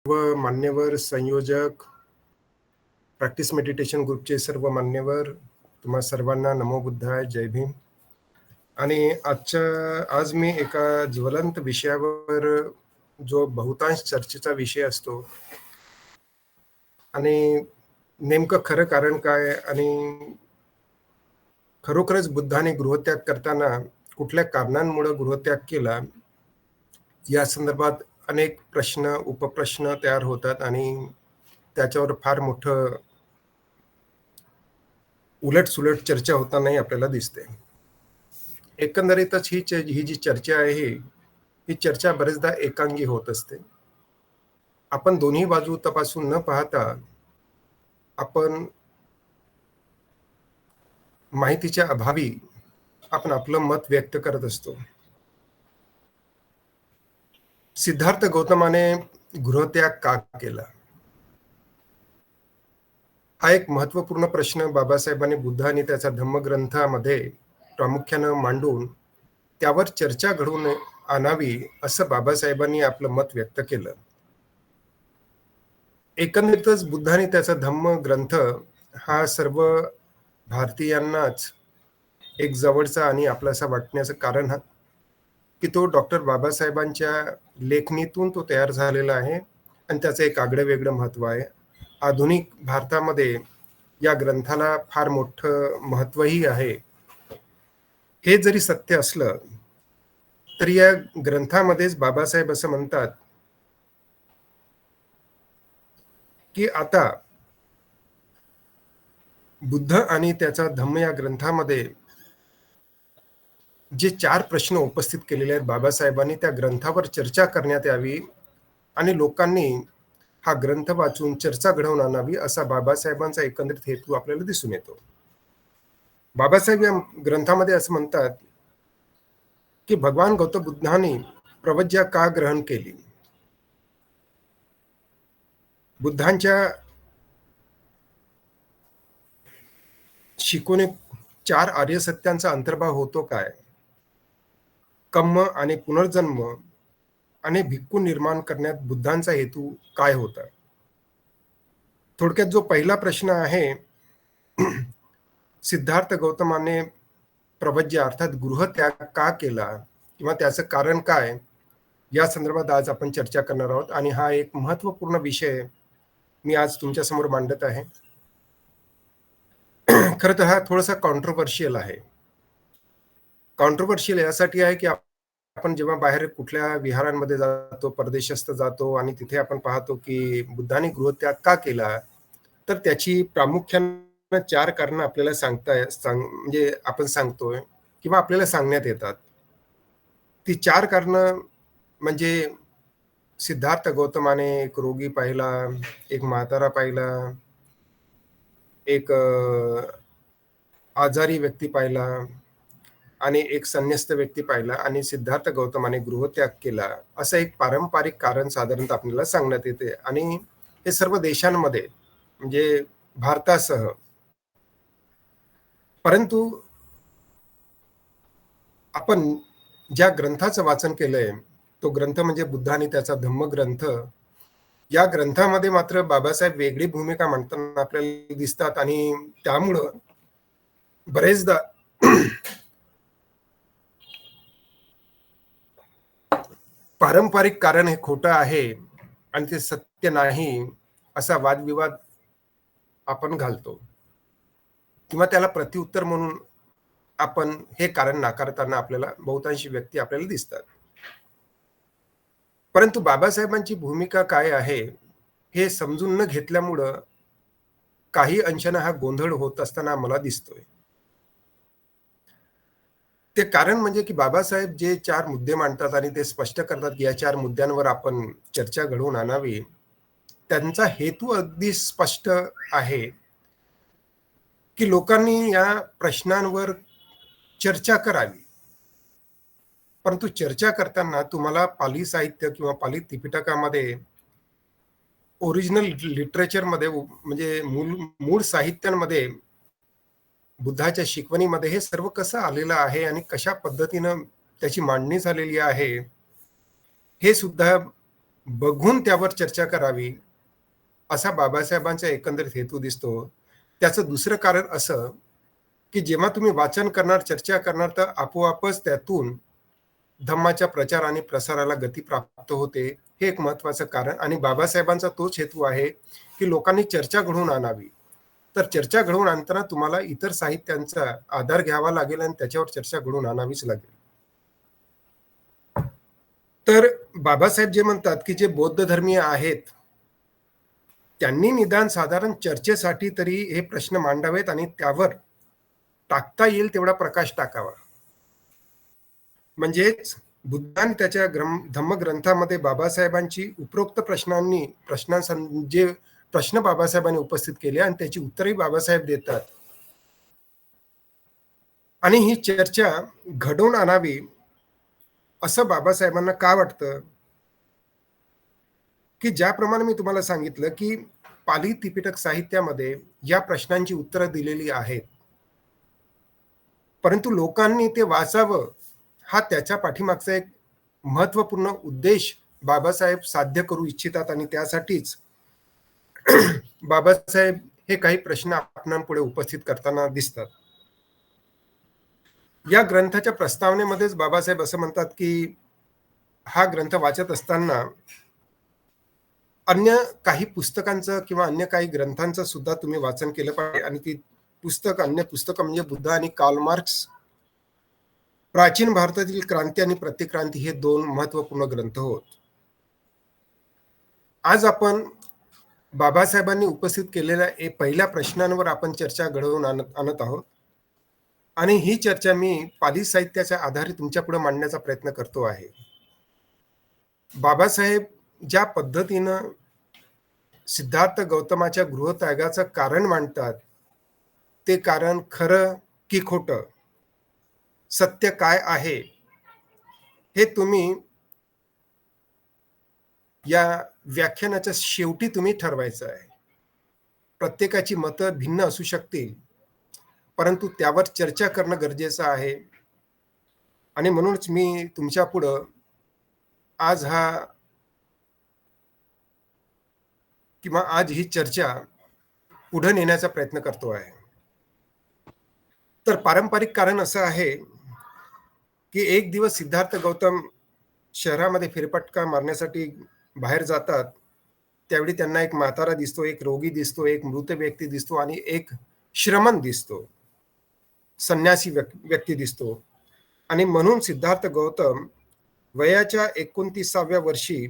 सर्व मान्यवर संयोजक, प्रॅक्टिस मेडिटेशन ग्रुपचे सर्व मान्यवर, तुम्हा सर्वांना नमो बुद्धाय, जय भीम. आणि आज मी एका ज्वलंत विषयावर, जो बहुतांश चर्चेचा विषय असतो, आणि नेमकं खरं कारण काय, आणि खरोखरच बुद्धाने गृहत्याग करताना कुठल्या कारणांमुळे गृहत्याग केला, या संदर्भात अनेक प्रश्न उपप्रश्न तयार होतात आणि त्याच्यावर फार मोठं उलट-सुलट चर्चा होतानाही आपल्याला दिसते. एकंदरीतच ही जी चर्चा आहे, ही चर्चा बरेचदा एकांगी होत असते. आपण दोन्ही बाजू तपासून न पाहता आपण माहितीच्या अभावी आपण आपलं मत व्यक्त करत असतो. सिद्धार्थ गौतमाने गृहत्याग का केला? हा एक महत्त्वपूर्ण प्रश्न बाबासाहेबांनी बुद्ध आणि त्याच्या धम्मग्रंथामध्ये प्रामुख्यानं मांडून त्यावर चर्चा घडवून आणावी, असं बाबासाहेबांनी आपलं मत व्यक्त केलं. एकंदरीतच बुद्ध आणि त्याचा धम्मग्रंथ हा सर्व भारतीयांनाच एक जवळचा आणि आपलासा वाटण्याचं कारण की तो डॉक्टर बाबासाहेबांच्या लेखणीतून तो तयार झालेला आहे आणि त्याचं एक आगळं-वेगळं महत्त्व आहे. आधुनिक भारतामध्ये या ग्रंथाला फार मोठं महत्त्वही आहे. हे जरी सत्य असलं, तरी या ग्रंथामध्येच बाबासाहेब असं म्हणतात, की आता बुद्ध आणि त्याचा धम्म या ग्रंथामध्ये जे 4 प्रश्न उपस्थित केलेले आहेत बाबासाहेबांनी, त्या ग्रंथावर चर्चा करण्यात यावी आणि लोकांनी हा ग्रंथ वाचून चर्चा घडवून आणावी, असा बाबासाहेबांचा एकंदरीत हेतू आपल्याला दिसून येतो. बाबासाहेब या ग्रंथामध्ये असं म्हणतात, की भगवान गौतम बुद्धांनी प्रवज्या का ग्रहण केली? बुद्धांच्या शिकवणे 4 आर्य सत्यांचा अंतर्भाव होतो काय? कर्म आणि पुनर्जन्म आणि भिक्खू निर्माण करण्यात बुद्धांचा हेतू काय होता? थोडक्यात जो पहिला प्रश्न आहे, सिद्धार्थ गौतमाने प्रवज्या अर्थात गृहत्याग का केला किंवा त्याचं कारण काय, या संदर्भात आज आपण चर्चा करणार आहोत आणि हा एक महत्त्वपूर्ण विषय मी आज तुमच्यासमोर मांडत आहे. खरं तर हा थोडासा कॉन्ट्रोव्हर्शियल आहे. कॉन्ट्रोव्हर्शियल यासाठी आहे, की आपण जेव्हा बाहेर कुठल्या विहारांमध्ये जातो, परदेशस्थ जातो आणि तिथे आपण पाहतो, की बुद्धाने गृहत्याग का केला? तर त्याची प्रामुख्याने 4 कारणं आपल्याला म्हणजे आपण सांगतोय किंवा आपल्याला सांगण्यात येतात. ती 4 कारणं म्हणजे सिद्धार्थ गौतमाने एक रोगी पाहिला, एक म्हातारा पाहिला, एक आजारी व्यक्ती पाहिला आणि एक संन्यस्त व्यक्ती पाहिला आणि सिद्धार्थ गौतमाने गृहत्याग केला, असं एक पारंपरिक कारण साधारणतः आपल्याला सांगण्यात येते आणि हे सर्व देशांमध्ये म्हणजे भारतासह. परंतु आपण ज्या ग्रंथाचं वाचन केलंय, तो ग्रंथ म्हणजे बुद्ध आणि त्याचा धम्मग्रंथ. या ग्रंथामध्ये मात्र बाबासाहेब वेगळी भूमिका मांडताना आपल्याला दिसतात आणि त्यामुळं बरेचदा पारंपरिक कारण हे खोटं आहे आणि ते सत्य नाही, असा वादविवाद आपण घालतो किंवा त्याला प्रत्युत्तर म्हणून आपण हे कारण नाकारताना आपल्याला बहुतांशी व्यक्ती आपल्याला दिसतात. परंतु बाबासाहेबांची भूमिका काय आहे, हे समजून न घेतल्यामुळं काही अंशाने हा गोंधळ होत असताना मला दिसतोय. ते कारण म्हणजे की बाबासाहेब जे 4 मुद्दे मांडतात आणि ते स्पष्ट करतात, की या 4 मुद्द्यांवर आपण चर्चा घडवून आणावी. त्यांचा हेतू अगदी स्पष्ट आहे, की लोकांनी या प्रश्नांवर चर्चा करावी. परंतु चर्चा करताना तुम्हाला पाली साहित्य किंवा पाली त्रिपिटकामध्ये ओरिजिनल लिटरेचरमध्ये म्हणजे मूळ साहित्यांमध्ये बुद्धाच्या शिकवणीमध्ये हे सर्व कसं आलेलं आहे आणि कशा पद्धतीनं त्याची मांडणी झालेली आहे, हे सुद्धा बघून त्यावर चर्चा करावी, असा बाबासाहेबांचा एकंदरीत हेतू दिसतो. त्याचं दुसरं कारण असं, की जेव्हा तुम्ही वाचन करणार, चर्चा करणार, तर आपोआपच त्यातून धम्माच्या प्रचार आणि प्रसाराला गती प्राप्त होते. हे एक महत्त्वाचं कारण आणि बाबासाहेबांचा तोच हेतू आहे, की लोकांनी चर्चा घडवून आणावी. तर चर्चा घडवून आणताना तुम्हाला इतर साहित्यांचा आधार घ्यावा लागेल आणि त्याच्यावर चर्चा घडवून आणावीच लागेल. तर बाबासाहेब जे म्हणतात, की जे बौद्ध धर्मीय आहेत, त्यांनी निदान साधारण चर्चेसाठी तरी हे प्रश्न मांडावेत आणि त्यावर टाकता येईल तेवढा प्रकाश टाकावा. म्हणजेच बुद्धाने त्याच्या धम्मग्रंथामध्ये बाबासाहेबांची उपरोक्त जे प्रश्न बाबासाहेबांनी उपस्थित केले आणि त्याची उत्तरही बाबासाहेब देतात. आणि ही चर्चा घडवून आणावी असं बाबासाहेबांना का वाटतं? की ज्याप्रमाणे मी तुम्हाला सांगितलं, की पाली त्रिपिटक साहित्यामध्ये या प्रश्नांची उत्तरं दिलेली आहेत. परंतु लोकांनी ते वाचावं, हा त्याच्या पाठीमागचा एक महत्त्वपूर्ण उद्देश बाबासाहेब साध्य करू इच्छितात आणि त्यासाठीच बाबासाहेब हे काही प्रश्न आपणांपुढे उपस्थित करताना दिसतात. या ग्रंथाच्या प्रस्तावनेमध्येच बाबासाहेब असं म्हणतात, की हा ग्रंथ वाचत असताना अन्य काही पुस्तकांचं किंवा अन्य काही ग्रंथांचं सुद्धा तुम्ही वाचन केलं पाहिजे आणि ती अन्य पुस्तकं म्हणजे बुद्ध आणि कार्ल मार्क्स, प्राचीन भारतातील क्रांती आणि प्रतिक्रांती हे 2 महत्त्वपूर्ण ग्रंथ होत. आज आपण बाबासाहेबांनी उपस्थित केलेल्या पहिल्या प्रश्नांवर आपण चर्चा घडवून आणत आहोत आणि ही चर्चा मी पाली साहित्याच्या आधारे तुमच्यापुढे मांडण्याचा प्रयत्न करतो आहे. बाबासाहेब ज्या पद्धतीनं सिद्धार्थ गौतमाच्या गृहत्यागाचं कारण मांडतात, ते कारण खरं की खोटं, सत्य काय आहे, हे तुम्ही या व्याख्यानाच्या शेवटी तुम्ही ठरवायचं आहे. प्रत्येकाची मतं भिन्न असू शकतील, परंतु त्यावर चर्चा करणं गरजेचं आहे आणि म्हणूनच मी तुमच्यापुढं आज आज ही चर्चा पुढे नेण्याचा प्रयत्न करतो आहे. तर पारंपरिक कारण असं आहे, की एक दिवस सिद्धार्थ गौतम शहरामध्ये फेरफटका मारण्यासाठी बाहेर जातात. त्यावेळी त्यांना एक म्हातारा दिसतो, एक रोगी दिसतो, एक मृत व्यक्ती दिसतो आणि एक श्रमण दिसतो. संन्यासी व्यक्ती दिसतो आणि म्हणून सिद्धार्थ गौतम वयाच्या 29व्या वर्षी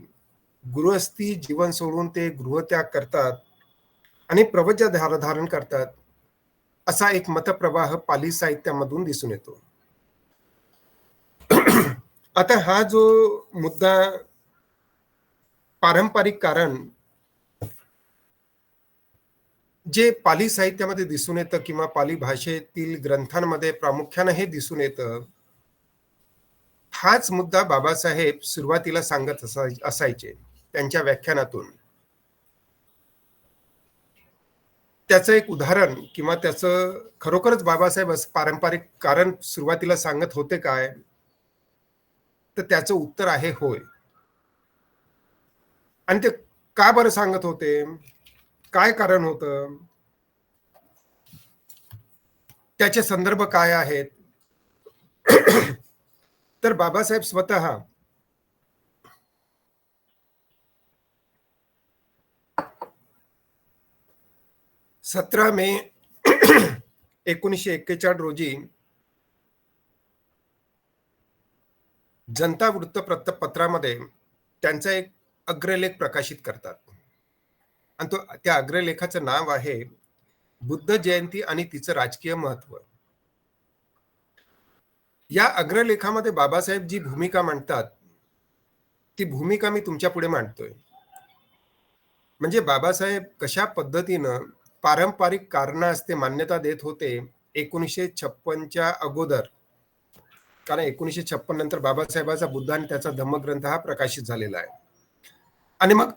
गृहस्थी जीवन सोडून ते गृहत्याग करतात आणि प्रवचन धारण करतात. असा एक मतप्रवाह पाली साहित्यामधून दिसून येतो. आता हा जो मुद्दा पारंपरिक कारण जे पाली साहित्यामध्ये दिसून येतं किंवा पाली भाषेतील ग्रंथांमध्ये प्रामुख्याने हे दिसून येतं, हाच मुद्दा बाबासाहेब सुरुवातीला सांगत असायचे त्यांच्या व्याख्यानातून. त्याचं एक उदाहरण किंवा त्याचं खरोखरच बाबासाहेब पारंपरिक कारण सुरुवातीला सांगत होते काय? तर त्याचं उत्तर आहे होय. आणि ते का बरं सांगत होते? काय कारण होतं? त्याचे संदर्भ काय आहेत? तर बाबासाहेब स्वतः 17 मे 1941 रोजी जनता वृत्तपत्रामध्ये त्यांचा एक अग्रलेख प्रकाशित करतात आणि त्या अग्रलेखाचं नाव आहे बुद्ध जयंती आणि तिचं राजकीय महत्व. या अग्रलेखामध्ये बाबासाहेब जी भूमिका मांडतात, ती भूमिका मी तुमच्या पुढे मांडतोय. म्हणजे बाबासाहेब कशा पद्धतीनं पारंपरिक कारणास ते मान्यता देत होते 1956च्या अगोदर. कारण 1956 नंतर बाबासाहेबांचा बुद्ध आणि त्याचा धम्मग्रंथ हा प्रकाशित झालेला आहे. आणि मग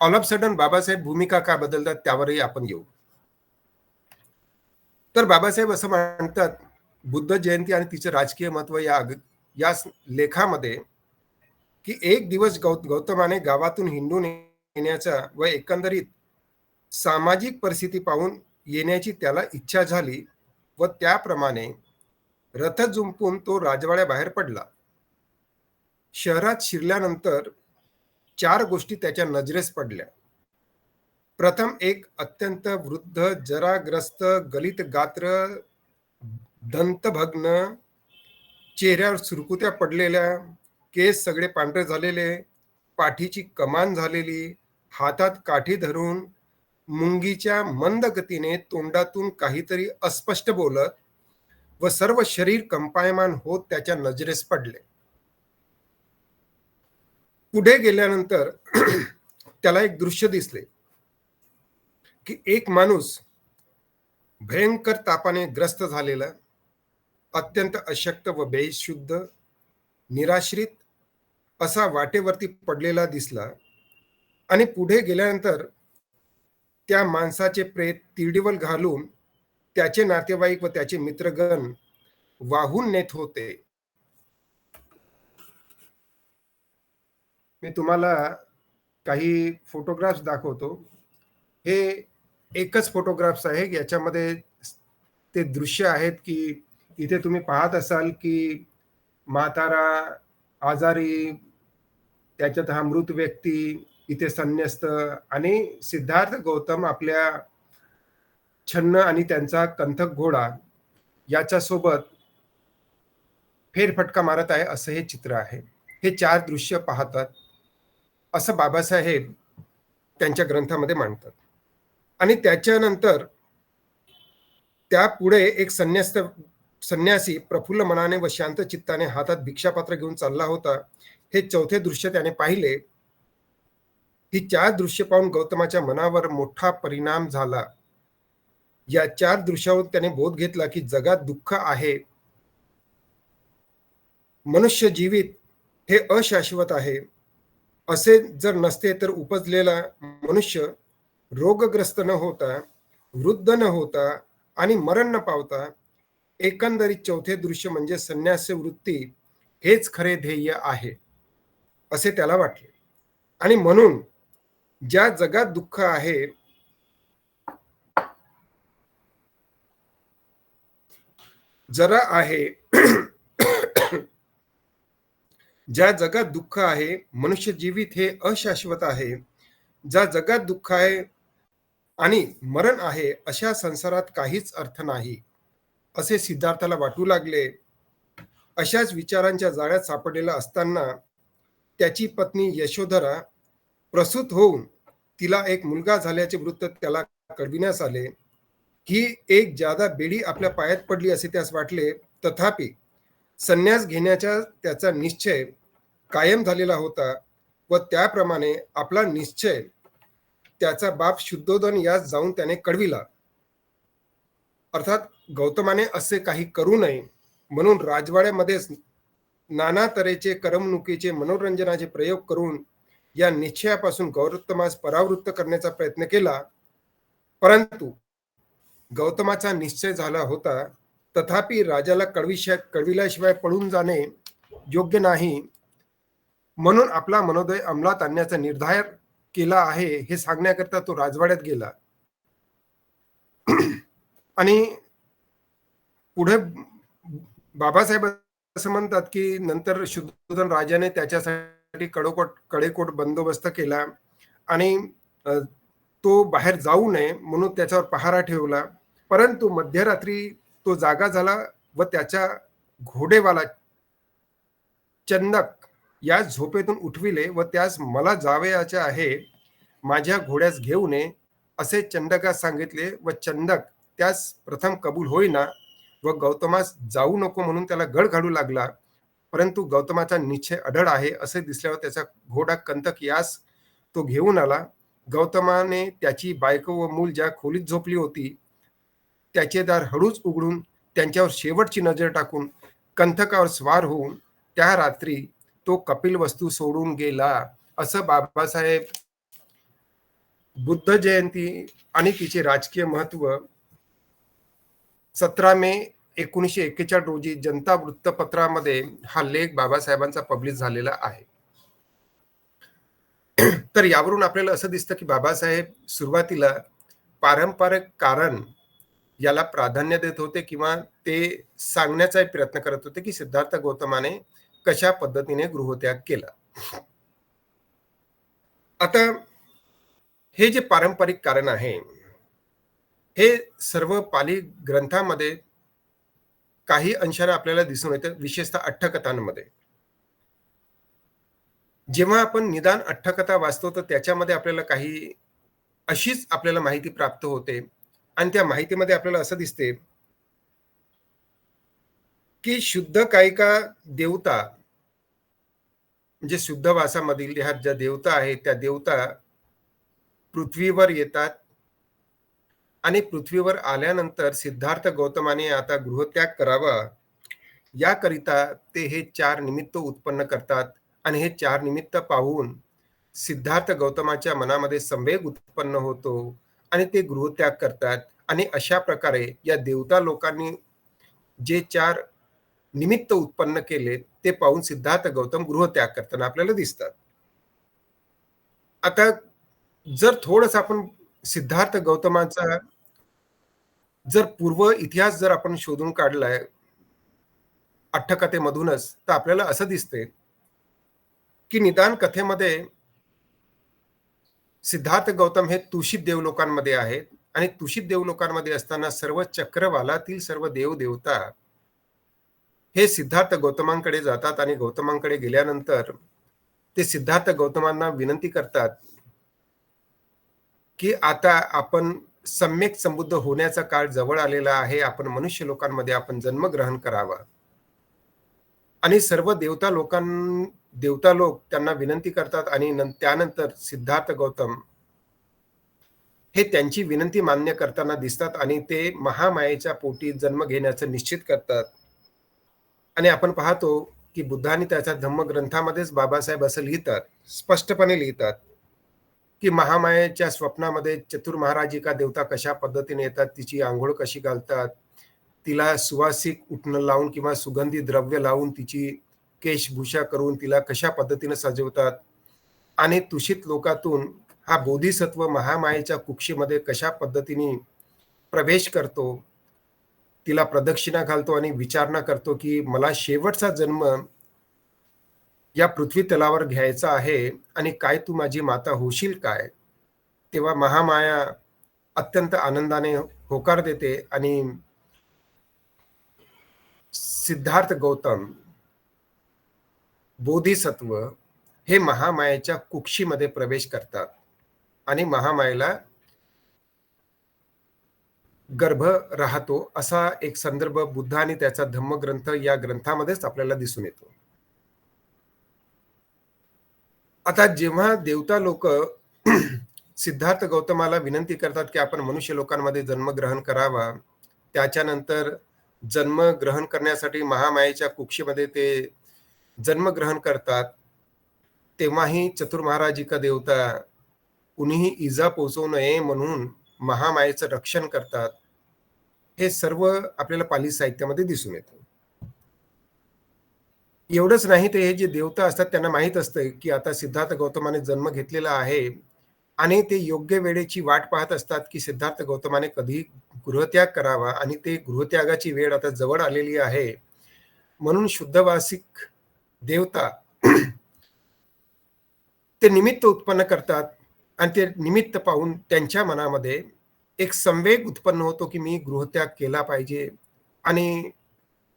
ऑल ऑफ सडन बाबासाहेब भूमिका का बदलतात त्यावरही आपण येऊ. तर बाबासाहेब असं म्हणतात, बुद्ध जयंती आणि तिचं राजकीय महत्व या लेखामध्ये की एक दिवस गौतमाने गावातून हिंडून येण्याचा व एकंदरीत सामाजिक परिस्थिती पाहून येण्याची त्याला इच्छा झाली व त्याप्रमाणे रथ जुंपून तो राजवाड्याबाहेर पडला. शहरात शिरल्यानंतर 4 गोष्टी त्याच्या नजरेस पडल्या. प्रथम एक अत्यंत वृद्ध, जराग्रस्त, गलित गात्र, दंतभग्न, चेहऱ्यावर सुरकुत्या पडलेल्या, केस सगळे पांढरे झालेले, पाठीची कमान झालेली, हातात काठी धरून मुंगीच्या मंद गतीने तोंडातून काहीतरी अस्पष्ट बोलत व सर्व शरीर कंपायमान होत त्याच्या नजरेस पडले. पुढे गेल्यानंतर त्याला एक दृश्य दिसले की एक माणूस भयंकर तापाने ग्रस्त झालेला, अत्यंत अशक्त व बेशुद्ध, निराश्रित असा वाटेवरती पडलेला दिसला. आणि पुढे गेल्यानंतर त्या माणसाचे प्रेत तिरडीवर घालून त्याचे नातेवाईक व त्याचे मित्रगण वाहून नेत होते. मी तुम्हाला काही फोटोग्राफ्स दाखवतो. हे एकच फोटोग्राफ्स आहे. याच्यामध्ये ते दृश्य आहेत की इथे तुम्ही पाहत असाल की म्हातारा, आजारी, त्याच्यात हा मृत व्यक्ती, इथे संन्यस्त आणि सिद्धार्थ गौतम आपल्या छन्न आणि त्यांचा कंथक घोडा याच्या सोबत फेरफटका मारत आहे, असं हे चित्र आहे. हे 4 दृश्य पाहतात असं बाबासाहेब त्यांच्या ग्रंथामध्ये मांडतात. आणि त्याच्यानंतर त्यापुढे एक संन्यासी प्रफुल्ल मनाने व शांत चित्ताने हातात भिक्षापात्र घेऊन चालला होता. हे 4थे दृश्य त्याने पाहिले. ही 4 दृश्य पाहून गौतमाच्या मनावर मोठा परिणाम झाला. या 4 दृश्यावरून त्याने बोध घेतला की जगात दुःख आहे. मनुष्य जीवित हे अशाश्वत आहे. असे जर नसते तर उपजलेला मनुष्य रोगग्रस्त न होता, वृद्ध न होता आणि मरण न पावता एकंदरीत 4थे दृश्य म्हणजे संन्यास वृत्ती हेच खरे ध्येय आहे, असे त्याला वाटले. आणि म्हणून ज्या जगात दुःख आहे, जरा आहे ज्या जगात दुःख आहे, मनुष्य जीवित हे अशाश्वत आहे. ज्या जगात दुःख आहे आणि मरण आहे, अशा संसारात काहीच अर्थ नाही, असे सिद्धार्थाला वाटू लागले. अशाच विचारांच्या जाळ्यात सापडलेला असताना त्याची पत्नी यशोधरा प्रसूत होऊन तिला एक मुलगा झाल्याचे वृत्त त्याला कळविण्यास आले. ही एक जादा बेडी आपल्या पायात पडली असे त्यास वाटले. तथापि संन्यास घेण्याचा त्याचा निश्चय कायम झालेला होता व त्याप्रमाणे आपला निश्चय त्याचा बाप शुद्धोदन यास जाऊन त्याने कळविला. अर्थात गौतमाने असे काही करू नये म्हणून राजवाड्यामध्येच नाना तऱ्हेचे करमणुकीचे मनोरंजनाचे प्रयोग करून या निश्चयापासून गौतमास परावृत्त करण्याचा प्रयत्न केला. परंतु गौतमाचा निश्चय झाला होता. तथापि राजाला कळविल्याशिवाय पळून जाणे योग्य नाही, म्हणून आपला मनोदय अंमलात आणण्याचा निर्धार केला आहे हे सांगण्याकरता तो राजवाड्यात गेला. आणि पुढे बाबासाहेब असं म्हणतात की नंतर शुद्धोधन राजाने त्याच्यासाठी कडेकोट बंदोबस्त केला आणि तो बाहेर जाऊ नये म्हणून त्याच्यावर पहारा ठेवला. परंतु मध्यरात्री तो जागा झाला व त्याच्या घोडेवाला चंदक या झोपेतून उठविले व त्यास मला जावयाचे आहे, माझ्या घोड्यास घेऊन ये, असे चंदकास सांगितले. व चंदक त्यास प्रथम कबूल होईना व गौतमास जाऊ नको म्हणून त्याला गळ घालू लागला. परंतु गौतमाचा निश्चय अढळ आहे असे दिसल्यावर त्याचा घोडा कंतक यास तो घेऊन आला. गौतमाने त्याची बायको व मूल ज्या खोलीत झोपली होती त्याचे दार हळूच उघडून त्यांच्यावर शेवटची नजर टाकून कंथकावर स्वार होऊन त्या रात्री तो कपिलवस्तू सोडून गेला. असं बाबासाहेब बुद्ध जयंती आणि तिचे राजकीय महत्व 17 मे 1941 रोजी जनता वृत्तपत्रामध्ये हा लेख बाबासाहेबांचा पब्लिश झालेला आहे. तर यावरून आपल्याला असं दिसतं, की बाबासाहेब सुरुवातीला पारंपरिक कारण याला प्राधान्य देत होते किंवा ते सांगण्याचा प्रयत्न करत होते, की सिद्धार्थ गौतमाने कशा पद्धतीने गृहत्याग केला. आता हे जे पारंपरिक कारण आहे, हे सर्व पाली ग्रंथामध्ये काही अंशाने आपल्याला दिसून येतं, विशेषतः अट्टकथांमध्ये. जेव्हा आपण निदान अट्टकथा वाचतो, तर त्याच्यामध्ये आपल्याला काही अशीच आपल्याला माहिती प्राप्त होते आणि त्या माहितीमध्ये आपल्याला असं दिसते, की शुद्ध कायिका देवता म्हणजे शुद्ध वासामधील ह्या ज्या देवता आहेत, त्या देवता पृथ्वीवर येतात आणि पृथ्वीवर आल्यानंतर सिद्धार्थ गौतमाने आता गृहत्याग करावा, याकरिता ते हे 4 निमित्त उत्पन्न करतात आणि हे 4 निमित्त पाहून सिद्धार्थ गौतमाच्या मनामध्ये संवेग उत्पन्न होतो आणि ते गृहत्याग करतात आणि अशा प्रकारे या देवता लोकांनी जे 4 निमित्त उत्पन्न केले, ते पाहून सिद्धार्थ गौतम गृहत्याग करताना आपल्याला दिसतात. आता जर थोडंसं आपण सिद्धार्थ गौतमाचा जर पूर्व इतिहास जर आपण शोधून काढलाय अट्टकथेमधूनच, तर आपल्याला असं दिसतंय, की निदान कथेमध्ये सिद्धार्थ गौतम हे तुषित देवलोकांमध्ये आहेत आणि तुषित देवलोकांमध्ये असताना सर्व चक्रवालातील सर्व देव-देवता हे सिद्धार्थ गौतमांकडे जातात आणि गौतमांकडे गेल्यानंतर ते सिद्धार्थ गौतमांना विनंती करतात, की आता आपण सम्यक संबुद्ध होण्याचा काळ जवळ आलेला आहे. आपण मनुष्य लोकांमध्ये आपण जन्मग्रहण करावा. आणि सर्व देवता लोक त्यांना विनंती करतात आणि त्यानंतर सिद्धार्थ गौतम हे त्यांची विनंती मान्य करताना दिसतात आणि ते महामायेच्या पोटी जन्म घेण्याचं निश्चित करतात. आणि आपण पाहतो, की बुद्धाने त्याच्या धम्मग्रंथामध्येच बाबासाहेब असं लिहितात, स्पष्टपणे लिहितात, की महामायेच्या स्वप्नामध्ये चतुर महाराजिका देवता कशा पद्धतीने येतात, तिची अंघोळ कशी घालतात, तिला सुवासिक उटणं लावून किंवा सुगंधी द्रव्य लावून तिची केशभूषा करून तिला कशा पद्धतीने सजवतात आणि दूषित लोकातून हा बोधिसत्व महामायेच्या कुक्षीमध्ये कशा पद्धतीने प्रवेश करतो, तिला प्रदक्षिणा घालतो आणि विचारणा करतो, की मला शेवटचा जन्म या पृथ्वी तलावर घ्यायचा आहे आणि काय तू माझी माता होशील काय? तेव्हा महामाया अत्यंत आनंदाने होकार देते आणि सिद्धार्थ गौतम बोधिसत्व हे महामायेच्या कुक्षीमध्ये प्रवेश करतात आणि महामायेला गर्भ राहतो असा एक संदर्भ बुद्ध आणि त्याचा धम्मग्रंथ या ग्रंथामध्येच आपल्याला दिसून येतो. आता जेव्हा देवता लोक सिद्धार्थ गौतमाला विनंती करतात, की आपण मनुष्य लोकांमध्ये जन्मग्रहण करावा. त्याच्यानंतर जन्मग्रहण करण्यासाठी महामायेच्या कुक्षीमध्ये ते जन्मग्रहण करतात. तेव्हाही चतुर महाराजिका देवता कुणीही इजा पोहोचवू नये म्हणून महामायेचं रक्षण करतात. हे सर्व आपल्याला पाली साहित्यामध्ये दिसून येतं. एवढंच नाही तर हे जे देवता असतात त्यांना माहीत असतं, की आता सिद्धार्थ गौतमाने जन्म घेतलेला आहे आणि ते योग्य वेळेची वाट पाहत असतात, की सिद्धार्थ गौतमाने कधी गृहत्याग करावा आणि ते गृहत्यागाची वेळ आता जवळ आलेली आहे. म्हणून शुद्धवासिक देवता ते निमित्त उत्पन्न करतात आणि ते निमित्त पाहून त्यांच्या मनामध्ये एक संवेग उत्पन्न होतो, की मी गृहत्याग केला पाहिजे आणि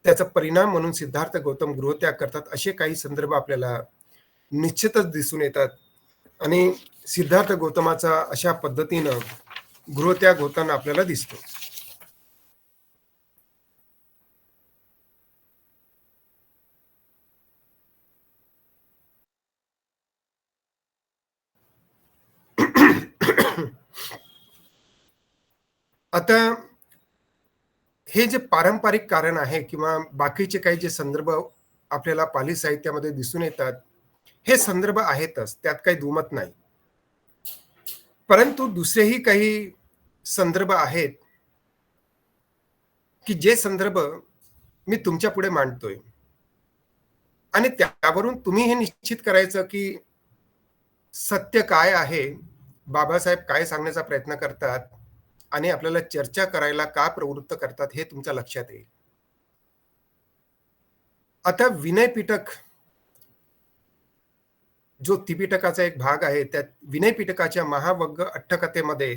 त्याचा परिणाम म्हणून सिद्धार्थ गौतम गृहत्याग करतात. असे काही संदर्भ आपल्याला निश्चितच दिसून येतात आणि सिद्धार्थ गौतमाचा अशा पद्धतीनं गृहत्याग होताना आपल्याला दिसतो. आता हे जे पारंपरिक कारण आहे किंवा बाकीचे काही जे संदर्भ आपल्याला पाली साहित्यामध्ये दिसून येतात, हे संदर्भ आहेतच, त्यात काही दुमत नाही. परंतु दुसरेही काही संदर्भ आहेत, की जे संदर्भ मी तुमच्या पुढे मांडतोय आणि त्यावरून तुम्ही हे निश्चित करायचं, की सत्य काय आहे, बाबासाहेब काय सांगण्याचा प्रयत्न करतात आणि आपल्याला चर्चा करायला का प्रवृत्त करतात, हे तुमच्या लक्षात येईल. आता विनय पिटक जो त्रिपिटकाचा एक भाग आहे, त्यात विनय पिटकाच्या महावग्ग अट्टकथेमध्ये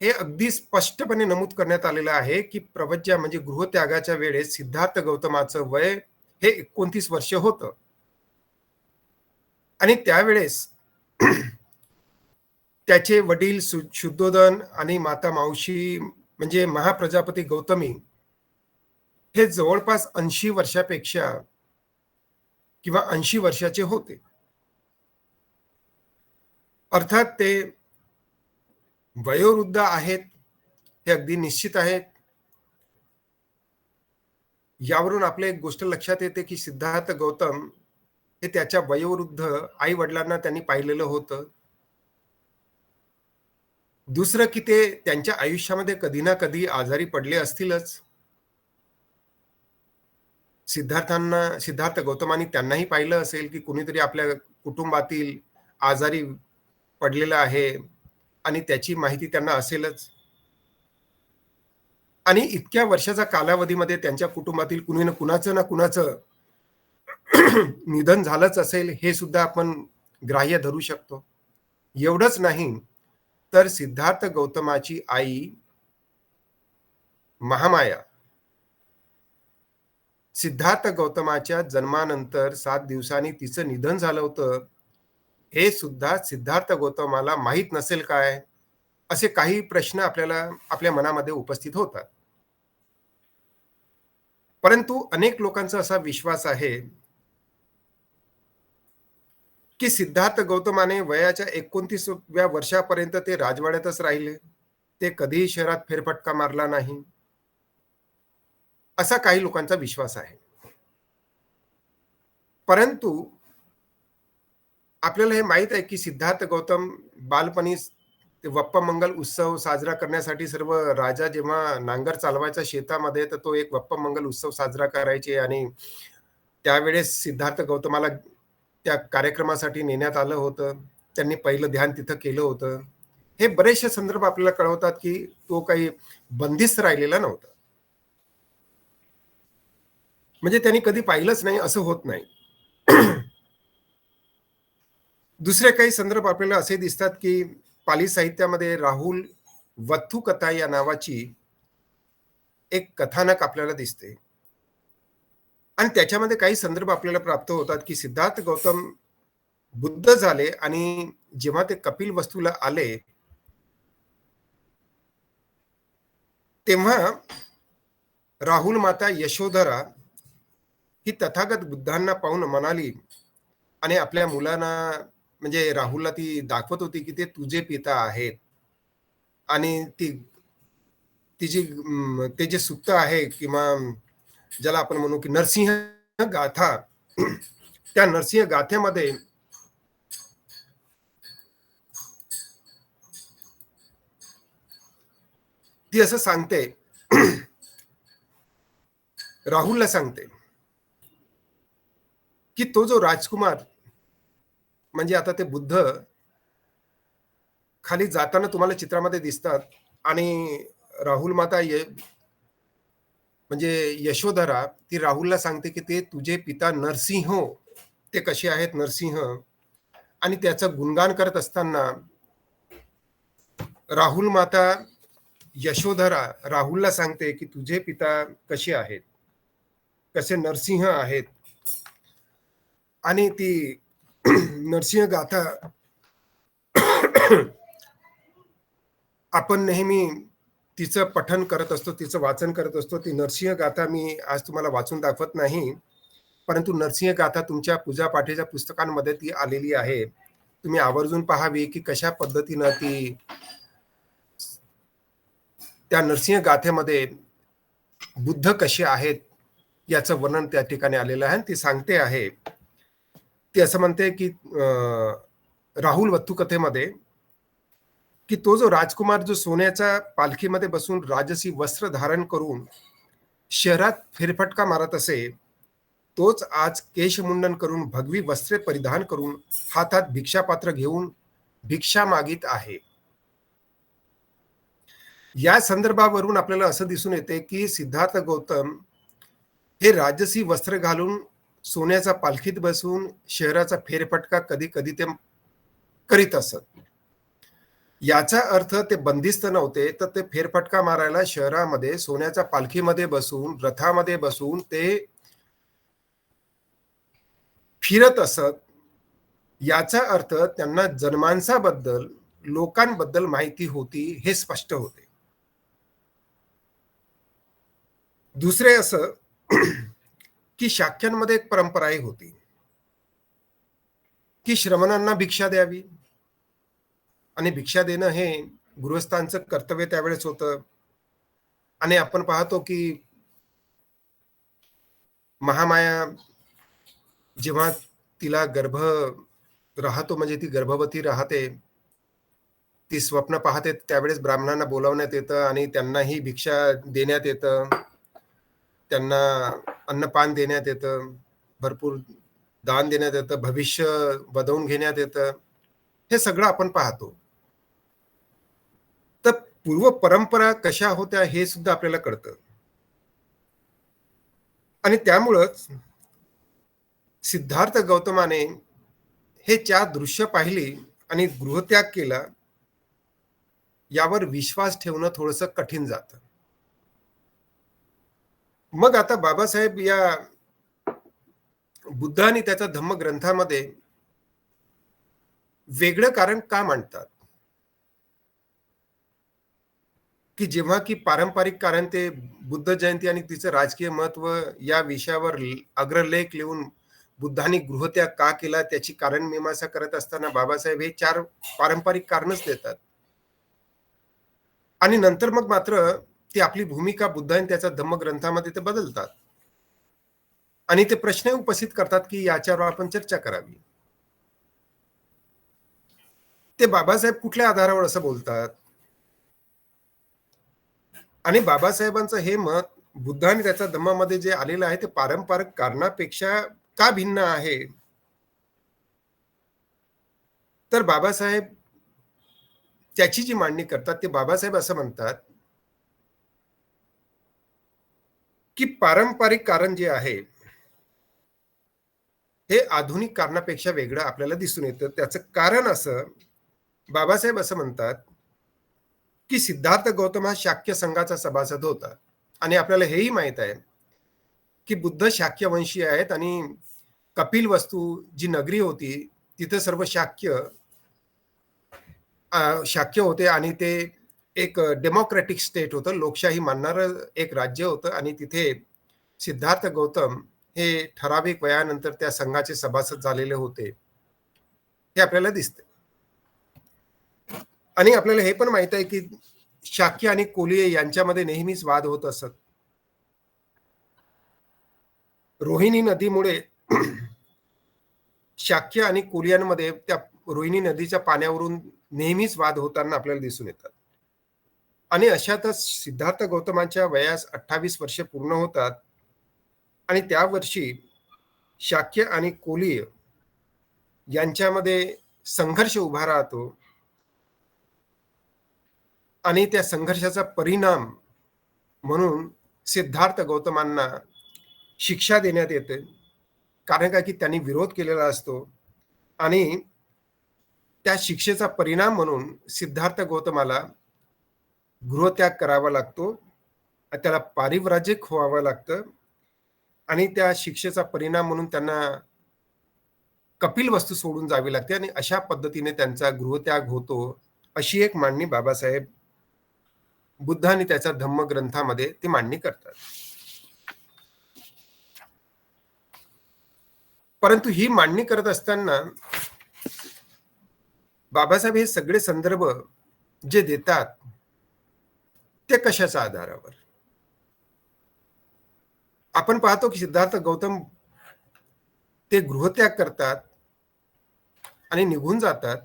हे अगदी स्पष्टपणे नमूद करण्यात आलेलं आहे, की प्रवज्या म्हणजे गृहत्यागाच्या वेळेस सिद्धार्थ गौतमाचं वय हे 29 वर्ष होतं. आणि त्यावेळेस त्याचे वडील शुद्धोधन आणि माता मावशी म्हणजे महाप्रजापती गौतमी हे जवळपास 80 वर्षापेक्षा किंवा 80 वर्षाचे होते. अर्थात ते वयोवृद्ध आहेत, हे अगदी निश्चित आहे. यावरून आपल्या एक गोष्ट लक्षात येते, की सिद्धार्थ गौतम हे त्याच्या वयोवृद्ध आई-वडिलांना त्यांनी पाहिलेलं होतं. दुसरं की ते त्यांच्या आयुष्यामध्ये कधी ना कधी आजारी पडले असतीलच. सिद्धार्थ गौतमांनी त्यांनाही पाहिलं असेल, की कुणीतरी आपल्या कुटुंबातील आजारी पडलेलं आहे आणि त्याची माहिती त्यांना असेलच. आणि इतक्या वर्षाच्या कालावधीमध्ये त्यांच्या कुटुंबातील कुणाचं ना कुणाचं निधन झालंच असेल, हे सुद्धा आपण ग्राह्य धरू शकतो. एवढंच नाही, तर सिद्धार्थ गौतमाची आई महामाया सिद्धार्थ गौतमाच्या जन्मानंतर 7 दिवसांनी तिचं निधन झालं होतं. हे सुद्धा सिद्धार्थ गौतमाला माहीत नसेल काय? असे काही प्रश्न आपल्याला आपल्या मनामध्ये उपस्थित होतात. परंतु अनेक लोकांचा असा विश्वास आहे, की सिद्धार्थ गौतमाने वयाच्या 29व्या वर्षापर्यंत ते राजवाड्यातच राहिले. ते कधीही शहरात फेरफटका मारला नाही. असा काही लोकांचा विश्वास आहे. परंतु आपल्याला हे माहीत आहे, की सिद्धार्थ गौतम बालपणीच ते वप्पमंगल उत्सव साजरा करण्यासाठी सर्व राजा जेव्हा नांगर चालवायचा शेतामध्ये, तर तो एक वप्पमंगल उत्सव साजरा करायचे आणि त्यावेळेस सिद्धार्थ गौतमाला त्या कार्यक्रमासाठी नेण्यात आलं होतं. त्यांनी पहिलं ध्यान तिथं केलं होतं. हे बरेचसे संदर्भ आपल्याला कळवतात, की तो काही बंदिस्त राहिलेला नव्हता. म्हणजे त्यांनी कधी पाहिलंच नाही असं होत नाही. दुसरे काही संदर्भ आपल्याला असे दिसतात, की पाली साहित्यामध्ये राहुल वथ्थू कथा या नावाची एक कथानक आपल्याला दिसते. आणि त्याच्यामध्ये काही संदर्भ आपल्याला प्राप्त होतात, की सिद्धार्थ गौतम बुद्ध झाले आणि जेव्हा ते कपिलवस्तूला आले, तेव्हा राहुल माता यशोधरा ही तथागत बुद्धांना पाहून म्हणाली आणि आपल्या मुलांना म्हणजे राहुलला ती दाखवत होती, की ते तुझे पिता आहेत आणि तिची ते जे सुत्त आहे किंवा ज्याला आपण म्हणू, की नरसिंह गाथा त्या नरसिंह गाथेमध्ये ती असं सांगते राहुलला सांगते, की तो जो राजकुमार म्हणजे आता ते बुद्ध खाली जाताना तुम्हाला चित्रामध्ये दिसतात आणि राहुल माता म्हणजे यशोधरा ती राहुलला सांगते, की ते तुझे पिता नरसिंह ते कसे आहेत नरसिंह आणि त्याचं गुणगान करत असताना राहुल माता यशोधरा राहुलला सांगते, की तुझे पिता कसे आहेत, कसे नरसिंह आहेत आणि ती नरसिंह गाथा आपण नेहमी तिचं पठण करत असतो, तिचं वाचन करत असतो. ती नरसिंह गाथा मी आज तुम्हाला वाचून दाखवत नाही. परंतु नरसिंह गाथा तुमच्या पूजापाठेच्या पुस्तकांमध्ये ती आलेली आहे. तुम्ही आवर्जून पाहावी, की कशा पद्धतीनं ती त्या नरसिंह गाथेमध्ये बुद्ध कसे आहेत, याचं वर्णन त्या ठिकाणी आलेलं आहे. ती सांगते आहे, ती असं म्हणते, की राहुल वथ्थू कथेमध्ये, की तो जो राजकुमार जो सोन्याच्या पालखीमध्ये बसून राजसी वस्त्र धारण करून शहरात फेरफटका मारत असे, तोच आज केशमुंडन करून भगवी वस्त्रे परिधान करून हातात भिक्षापात्र घेऊन भिक्षा मागित आहे. या संदर्भावरून आपल्याला असं दिसून येते की सिद्धार्थ गौतम हे राजसी वस्त्र घालून सोन्याचा पालखीत बसून शहराचा फेरफटका कधी कधी ते करीत असत. याचा अर्थ ते बंदिस्त नव्हते, तर ते फेरफटका मारायला शहरामध्ये सोन्याच्या पालखीमध्ये बसून रथामध्ये बसून ते फिरत असत. याचा अर्थ त्यांना जनमानसाबद्दल लोकांबद्दल माहिती होती हे स्पष्ट होते. दुसरे असं की शाक्यांमध्ये एक परंपराही होती की श्रमणांना भिक्षा द्यावी आणि भिक्षा देणं हे गृहस्थांचं कर्तव्य त्यावेळेस होतं. आणि आपण पाहतो की महामाया जेव्हा तिला गर्भ राहतो म्हणजे ती गर्भवती राहते, ती स्वप्न पाहते त्यावेळेस ब्राह्मणांना बोलावण्यात येतं आणि त्यांनाही भिक्षा देण्यात येतं. त्यांना अन्नपान देण्यात येतं, भरपूर दान देण्यात येतं, भविष्य वधवून घेण्यात येतं. हे सगळं आपण पाहतो. तर पूर्व परंपरा कशा होत्या हे सुद्धा आपल्याला कळतं. आणि त्यामुळंच सिद्धार्थ गौतमाने हे 4 दृश्य पाहिली आणि गृहत्याग केला. यावर विश्वास ठेवणं थोडंसं कठीण जातं. मग आता बाबासाहेब या बुद्ध आणि त्याच्या धम्मग्रंथामध्ये वेगळं कारण का मांडतात? की जेव्हा की पारंपरिक कारण ते बुद्ध जयंती आणि तिचं राजकीय महत्त्व या विषयावर अग्रलेख लिहून बुद्धांनी गृहत्याग का केला त्याची कारण मीमांसा करत असताना बाबासाहेब हे 4 पारंपरिक कारणच देतात. आणि नंतर मग मात्र ती आपली भूमिका बुद्ध आणि त्याच्या धम्मग्रंथामध्ये ते बदलतात. आणि ते प्रश्न उपस्थित करतात की याच्यावर आपण चर्चा करावी. ते बाबासाहेब कुठल्या आधारावर असं बोलतात? आणि बाबासाहेबांचं हे मत बुद्ध आणि त्याच्या धम्मामध्ये जे आलेलं आहे ते पारंपरिक कारणापेक्षा का भिन्न आहे? तर बाबासाहेब त्याची जी मांडणी करतात ते बाबासाहेब असं म्हणतात, की पारंपरिक कारण जे आहे, हे आधुनिक कारणापेक्षा वेगळं आपल्याला दिसून येतं. त्याचं कारण असं बाबासाहेब असं म्हणतात, की सिद्धार्थ गौतम हा शाक्य संघाचा सभासद होता. आणि आपल्याला हेही माहीत आहे, की बुद्ध शाक्यवंशीय आहेत आणि कपिलवस्तू जी नगरी होती, तिथं सर्व शाक्य होते आणि ते एक डेमोक्रॅटिक स्टेट होतं. लोकशाही मानणारं एक राज्य होतं आणि तिथे सिद्धार्थ गौतम हे ठराविक वयानंतर त्या संघाचे सभासद झालेले होते. हे आपल्याला दिसते. आणि आपल्याला हे पण माहीत आहे, की शाक्य आणि कोलीय यांच्यामध्ये नेहमीच वाद होत असत. रोहिणी नदीमुळे शाक्य आणि कोलियांमध्ये त्या रोहिणी नदीच्या पाण्यावरून नेहमीच वाद होताना आपल्याला दिसून येतात. आणि अशातच सिद्धार्थ गौतमांच्या वयास 28 वर्षे पूर्ण होतात आणि त्या वर्षी शाक्य आणि कोलीय यांच्यामध्ये संघर्ष उभा राहतो आणि त्या संघर्षाचा परिणाम म्हणून सिद्धार्थ गौतमांना शिक्षा देण्यात येते. कारण काय की त्यांनी विरोध केलेला असतो आणि त्या शिक्षेचा परिणाम म्हणून सिद्धार्थ गौतमाला गृहत्याग करावा लागतो. त्याला पारिव्राजिक व्हावं लागतं आणि त्या शिक्षेचा परिणाम म्हणून त्यांना कपिलवस्तू सोडून जावी लागते आणि अशा पद्धतीने त्यांचा गृहत्याग होतो. अशी एक मांडणी बाबासाहेब बुद्ध आणि त्याच्या धम्मग्रंथामध्ये ती मांडणी करतात. परंतु ही मांडणी करत असताना बाबासाहेब हे सगळे संदर्भ जे देतात ते कशाच्या आधारावर? आपण पाहतो की सिद्धार्थ गौतम ते गृहत्याग करतात आणि निघून जातात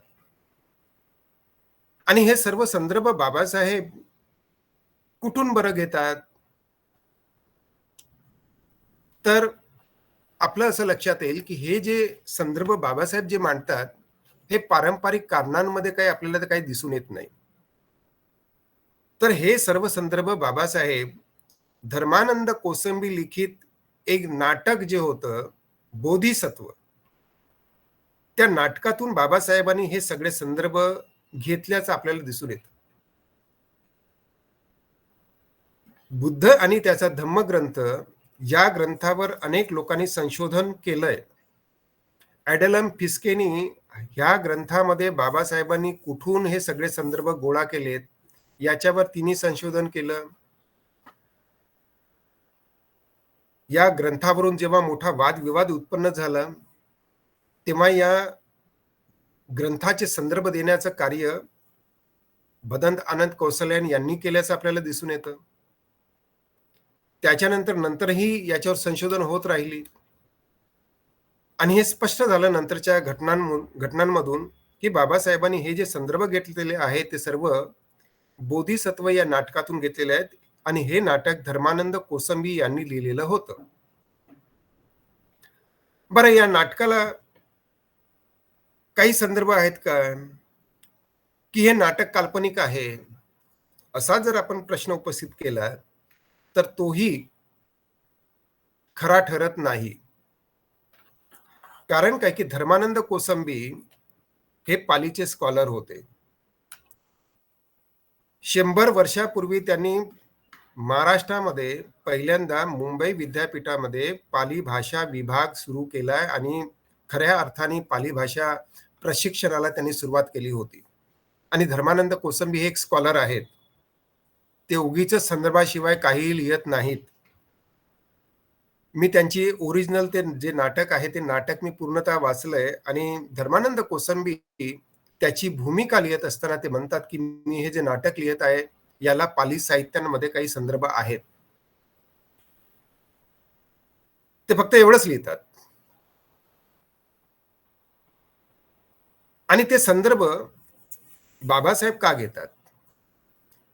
आणि हे सर्व संदर्भ बाबासाहेब कुठून बरं घेतात? तर आपलं असं लक्षात येईल, की हे जे संदर्भ बाबासाहेब जे मांडतात, हे पारंपरिक कारणांमध्ये काही आपल्याला तर काही दिसून येत नाही. तर हे सर्व संदर्भ बाबासाहेब धर्मानंद कोसंबी लिखित एक नाटक जे होतं, बोधिसत्व, त्या नाटकातून बाबासाहेबांनी हे सगळे संदर्भ घेतल्याचं आपल्याला दिसून येतं. बुद्ध आणि त्याचा धम्मग्रंथ या ग्रंथावर अनेक लोकांनी संशोधन केलंय. ॲडलम फिस्केनी ह्या ग्रंथामध्ये बाबासाहेबांनी कुठून हे सगळे संदर्भ गोळा केलेत, याच्यावर तिने संशोधन केलं. या ग्रंथावरून जेव्हा मोठा वादविवाद उत्पन्न झाला, तेव्हा या ग्रंथाचे संदर्भ देण्याचं कार्य भदंत आनंद कौशल्यान यांनी केल्याचं आपल्याला दिसून येतं. त्याच्यानंतर नंतरही याच्यावर संशोधन होत राहिली आणि हे स्पष्ट झालं नंतरच्या घटनांमधून, की बाबासाहेबांनी हे जे संदर्भ घेतलेले आहेत, ते सर्व बोधिसत्व या नाटकातून घेतलेले आहेत आणि हे नाटक धर्मानंद कोसंबी यांनी लिहिलेलं होतं. बरं, या नाटकाला काही संदर्भ आहेत का, की हे नाटक काल्पनिक आहे? असा जर आपण प्रश्न उपस्थित केला, तर तोही खरा ठरत नाही. कारण काय, की धर्मानंद कोसंबी हे पालीचे स्कॉलर होते. 100 वर्षापूर्वी त्यांनी महाराष्ट्रामध्ये पहिल्यांदा मुंबई विद्यापीठामध्ये पाली भाषा विभाग सुरू केलाय आणि खऱ्या अर्थाने पाली भाषा प्रशिक्षणाला त्यांनी सुरुवात केली होती. आणि धर्मानंद कोसंबी हे एक स्कॉलर आहेत. ते उगीचच संदर्भाशिवाय काहीही लिहत नाहीत. मी त्यांची ओरिजिनल ते जे नाटक आहे, ते नाटक मी पूर्णतः वाचलंय आणि धर्मानंद कोसंबी त्याची भूमिका लिहत असताना ते म्हणतात, की मी हे जे नाटक लिहत आहे, याला पाली साहित्यांमध्ये काही संदर्भ आहेत. ते फक्त एवढंच लिहितात. आणि ते संदर्भ बाबासाहेब का घेतात?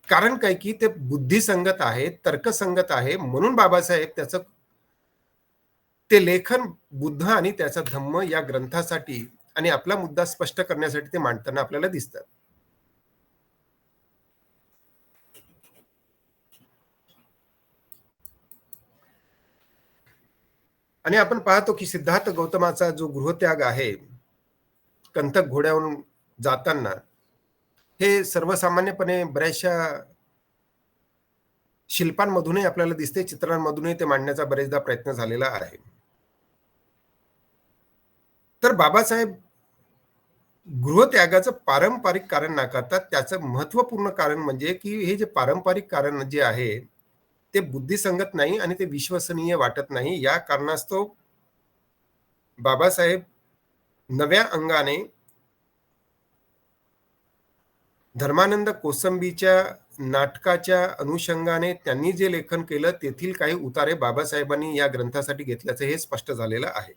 कारण काय, की ते बुद्धिसंगत आहे, तर्कसंगत आहे, म्हणून बाबासाहेब त्याचं ते लेखन बुद्ध आणि त्याचा धम्म या ग्रंथासाठी आणि आपला मुद्दा स्पष्ट करण्यासाठी ते मांडताना आपल्याला दिसतात. आणि आपण पाहतो, की सिद्धार्थ गौतमाचा जो गृहत्याग आहे, कंटक घोड्यावरून जाताना, हे सर्वसामान्यपणे बऱ्याचशा शिल्पांमधूनही आपल्याला दिसते, चित्रांमधूनही ते मांडण्याचा बरेचदा प्रयत्न झालेला आहे. तर बाबासाहेब गृहत्यागाचं पारंपरिक कारण नाकारतात. त्याचं महत्त्वपूर्ण कारण म्हणजे, की हे जे पारंपरिक कारण जे आहे, ते बुद्धिसंगत नाही आणि ते विश्वसनीय वाटत नाही. या कारणास्तव बाबासाहेब नव्या अंगाने धर्मानंद कोसंबीच्या नाटकाच्या अनुषंगाने त्यांनी जे लेखन केलं, तेथील काही उतारे बाबासाहेबांनी या ग्रंथासाठी घेतल्याचं हे स्पष्ट झालेलं आहे.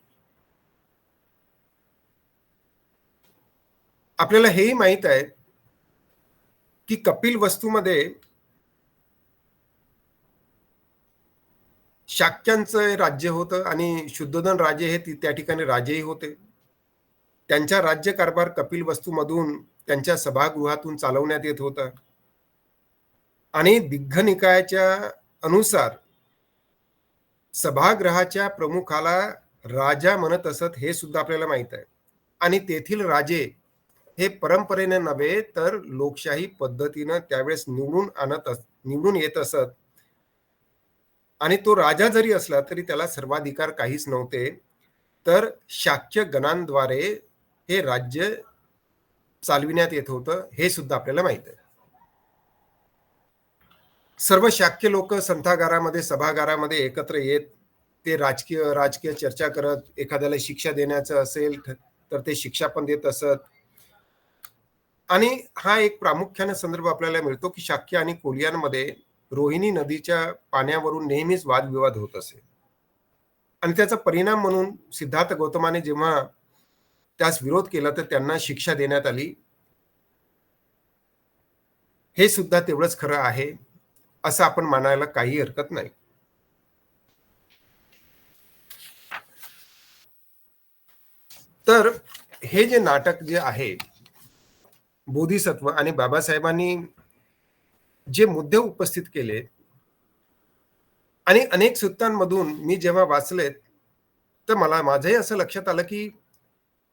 आपल्याला हेही माहीत आहे, की कपिल वस्तूमध्ये शाक्यांचं राज्य होतं आणि शुद्धोधन राजे हे त्या ठिकाणी राजेही होते. त्यांचा राज्यकारभार कपिल वस्तूमधून त्यांच्या सभागृहातून चालवण्यात येत होता. आणि दिग्घनिकायाच्या अनुसार सभागृहाच्या प्रमुखाला राजा म्हणत असत, हे सुद्धा आपल्याला माहित आहे. आणि तेथील राजे हे परंपरेने नव्हे तर लोकशाही पद्धतीनं त्यावेळेस निवडून येत असत. आणि तो राजा जरी असला तरी त्याला सर्वाधिकार काहीच नव्हते. तर शाक्य गणांद्वारे हे राज्य चालविण्यात येत होतं, हे सुद्धा आपल्याला माहित आहे. सर्व शाक्य लोक संथागारामध्ये, सभागारामध्ये एकत्र येत ते राजकीय राजकीय चर्चा करत, एखाद्याला शिक्षा देण्याचं असेल तर ते शिक्षा पण देत असत. आणि हा एक प्रामुख्याने संदर्भ आपल्याला मिळतो, की शाक्य आणि कोलियांमध्ये रोहिणी नदीच्या पाण्यावरून नेहमीच वादविवाद होत असे. आणि त्याचा परिणाम म्हणून सिद्धार्थ गौतमाने जेव्हा त्यास विरोध केला, तर त्यांना शिक्षा देण्यात आली. हे सुद्धा तेवढंच खरं आहे, असं आपण मानायला काही हरकत नाही. तर हे जे नाटक जे आहे, बोधिसत्व आणि बाबासाहेबांनी जे मुद्दे उपस्थित केले आणि अनेक सुत्तांमधून मी जेव्हा वाचलेत, तर मला माझंही असं लक्षात आलं, की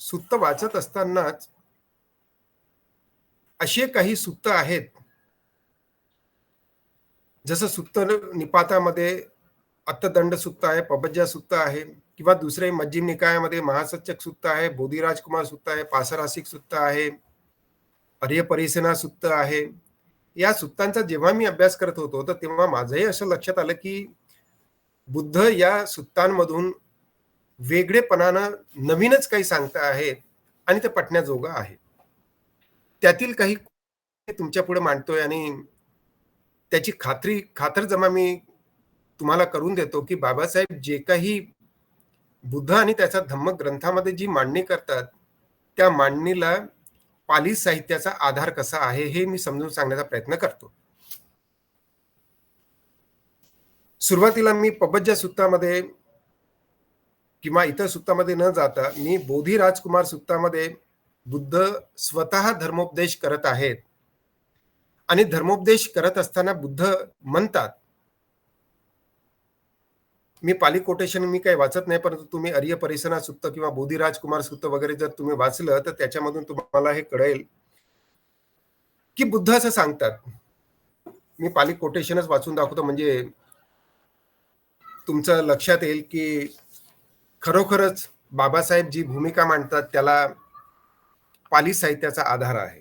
सुत्त वाचत असतानाच असे काही सुत्त आहेत, जसं सुत्त निपातामध्ये अत्तदंड सुत्त आहे, पबज्जा सुत्त आहे किंवा दुसरे मज्जिम निकायामध्ये महासचक सुत्त आहे, बोधिराजकुमार सुत्त आहे, पासरासिक सुत्त आहे, आर्य परिसेना सुत्त आहे. या सुत्तांचा जेव्हा मी अभ्यास करत होतो, तर तेव्हा माझंही असं लक्षात आलं, की बुद्ध या सुत्तांमधून वेगळेपणानं नवीनच काही सांगता आहेत आणि ते पटण्याजोगं आहे. त्यातील काही तुमच्या पुढे मांडतोय आणि त्याची खातरजमा मी तुम्हाला करून देतो, की बाबासाहेब जे काही बुद्ध आणि त्याचा धम्म ग्रंथामध्ये जी मांडणी करतात, त्या मांडणीला पाली साहित्याचा आधार कसा आहे, हे मी समजून सांगण्याचा प्रयत्न करतो. सुरुवातीला मी पबज्जा सुत्तामध्ये किंवा इतर सुत्तामध्ये न जाता मी बोधी राजकुमार सुत्तामध्ये बुद्ध स्वतः धर्मोपदेश करत आहेत आणि धर्मोपदेश करत असताना बुद्ध म्हणतात, मी पाली कोटेशन मी काही वाचत नाही, परंतु तुम्ही आर्य परिसना सुत्त किंवा बोधी राजकुमार सुत्त वगैरे जर तुम्ही वाचलं, तर त्याच्यामधून तुम्हाला हे कळेल, की बुद्ध असं सांगतात. मी पाली कोटेशनच वाचून दाखवतो, म्हणजे तुमचं लक्षात येईल, की खरोखरच बाबासाहेब जी भूमिका मांडतात त्याला पाली साहित्याचा आधार आहे.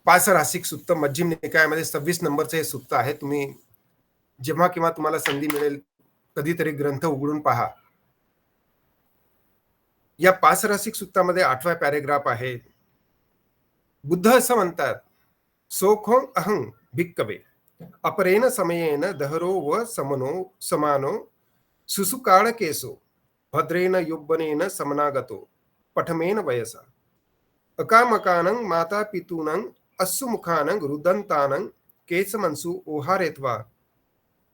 पासरासिक सुत्त मज्जिम निकायामध्ये 26 नंबरचं हे सुत्त आहे. तुम्ही जेव्हा केव्हा तुम्हाला संधी मिळेल, कधीतरी ग्रंथ उघडून पहा. या पासरासिक सुत्तामध्ये 8वा पॅरेग्राफ आहे. बुद्ध असं म्हणतात, सोखों अहं भिक्कवे अपरेण समयेन दहरो व समनो समानो सुसुकाळ केसो भद्रेन युब्बनेन समनागतो पठमेन वयसा अकामकानं माता पितूनं अस्सुमुखानं रुदंतानं केसमंसु ओहारेत्वा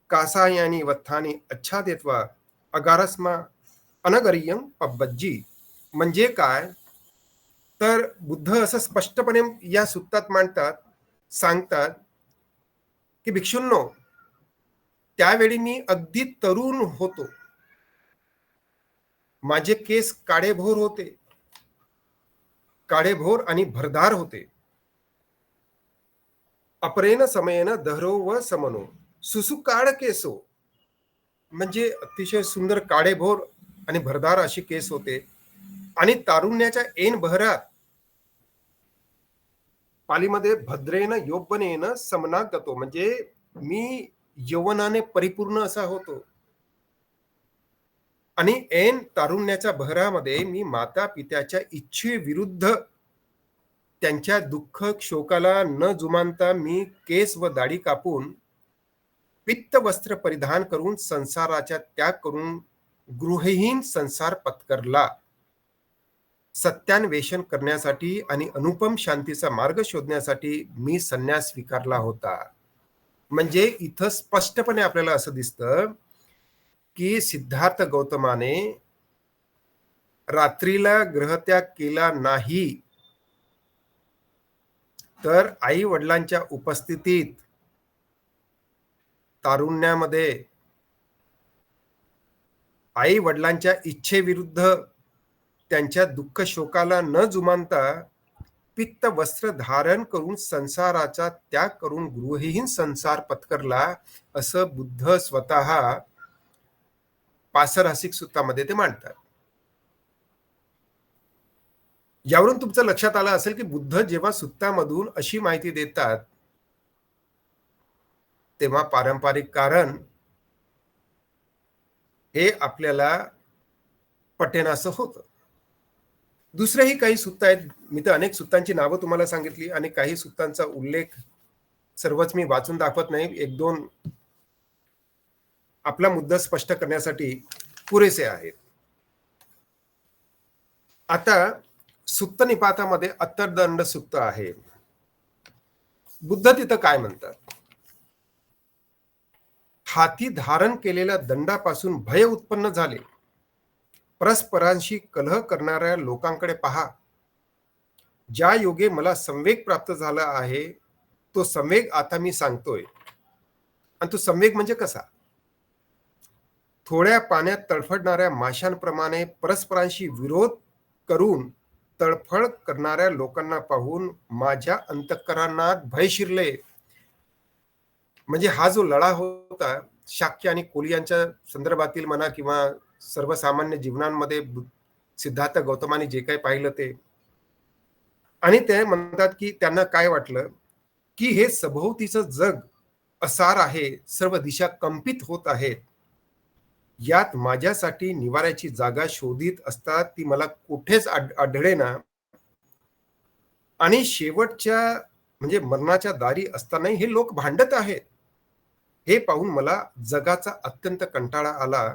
कासायानी वत्थानी अच्छादेत्वा अगारस्मा अनगरियं पब्बज्जी. म्हणजे काय, तर बुद्ध असं स्पष्टपणे या सुत्तात मांडतात, सांगतात, की भिक्षूंनो, त्यावेळी मी अगदी तरुण होतो, माझे केस काळेभोर होते, काळेभोर आणि भरदार होते. अपरेन समयेन दहरो व समनो सुसुकाळ केसो, म्हणजे अतिशय सुंदर काळेभोर आणि भरदार अशी केस होते. आणि तारुण्याच्या ऐन बहरात पालीमध्ये भद्रेन योबनेन समनागतो, म्हणजे मी यौवनाने परिपूर्ण असा होतो आणि ऐन तारुण्याच्या बहरामध्ये मी माता पित्याच्या इच्छेविरुद्ध त्यांच्या दुःख शोकाला न जुमानता मी केस व दाढी कापून पित्त वस्त्र परिधान करून संसाराचा त्याग करून गृहहीन संसार पत्करला. सत्यान्वेषण करण्यासाठी आणि अनुपम शांतीचा मार्ग शोधण्यासाठी मी संन्यास स्वीकारला होता. म्हणजे इथं स्पष्टपणे आपल्याला असं दिसतं, की सिद्धार्थ गौतमाने रात्रीला ग्रहत्याग केला नाही, तर आई वडिलांच्या उपस्थितीत तारुण्यामध्ये आई वडिलांच्या इच्छेविरुद्ध त्यांच्या दुःख शोकाला न जुमानता पित्त वस्त्र धारण करून संसाराचा त्याग करून गृहहीन संसार पत्करला, असं बुद्ध स्वतः पासरासिक सुत्तामध्ये ते मांडतात. यावरून तुमचं लक्षात आलं असेल, की बुद्ध जेव्हा सुत्तामधून अशी माहिती देतात, तेव्हा पारंपरिक कारण हे आपल्याला पटेनासं होतं. दुसरेही काही सुत्त आहेत. मी तर अनेक सुत्तांची नावं तुम्हाला सांगितली आणि काही सुत्तांचा उल्लेख सर्वच मी वाचून दाखवत नाही. 1-2 आपला मुद्दा स्पष्ट करण्यासाठी पुरेसे आहेत. आता सुत्त निपातामध्ये अत्तरदंड सुत्त आहे. बुद्ध तिथं काय म्हणतात? हाती धारण केलेल्या दंडापासून भय उत्पन्न झाले. परस्परांशी कलह करणाऱ्या लोकांकडे पहा. ज्या योगे मला संवेग प्राप्त झाला आहे, तो संवेग आता मी सांगतोय. आणि तो संवेग म्हणजे कसा? थोड्या पाण्यात तडफडणाऱ्या माशांप्रमाणे परस्परांशी विरोध करून तडफड करणाऱ्या लोकांना पाहून माझ्या अंतःकरणात भय शिरले. म्हणजे हा जो लढा होता शाक्य आणि कोली यांच्या संदर्भातील म्हणा किंवा सर्वसामान्य जीवनांमध्ये सिद्धार्थ गौतमाने जे काही पाहिलं ते, आणि ते म्हणतात की त्यांना काय वाटलं की हे सभोवतीचं जग असार आहे, सर्व दिशा कंपित होत आहेत. यात माझ्यासाठी निवाऱ्याची जागा शोधित असता ती मला कुठेच आढळेना, आणि शेवटच्या म्हणजे मरणाच्या दारी असतानाही हे लोक भांडत आहेत. हे पाहून मला जगाचा अत्यंत कंटाळा आला.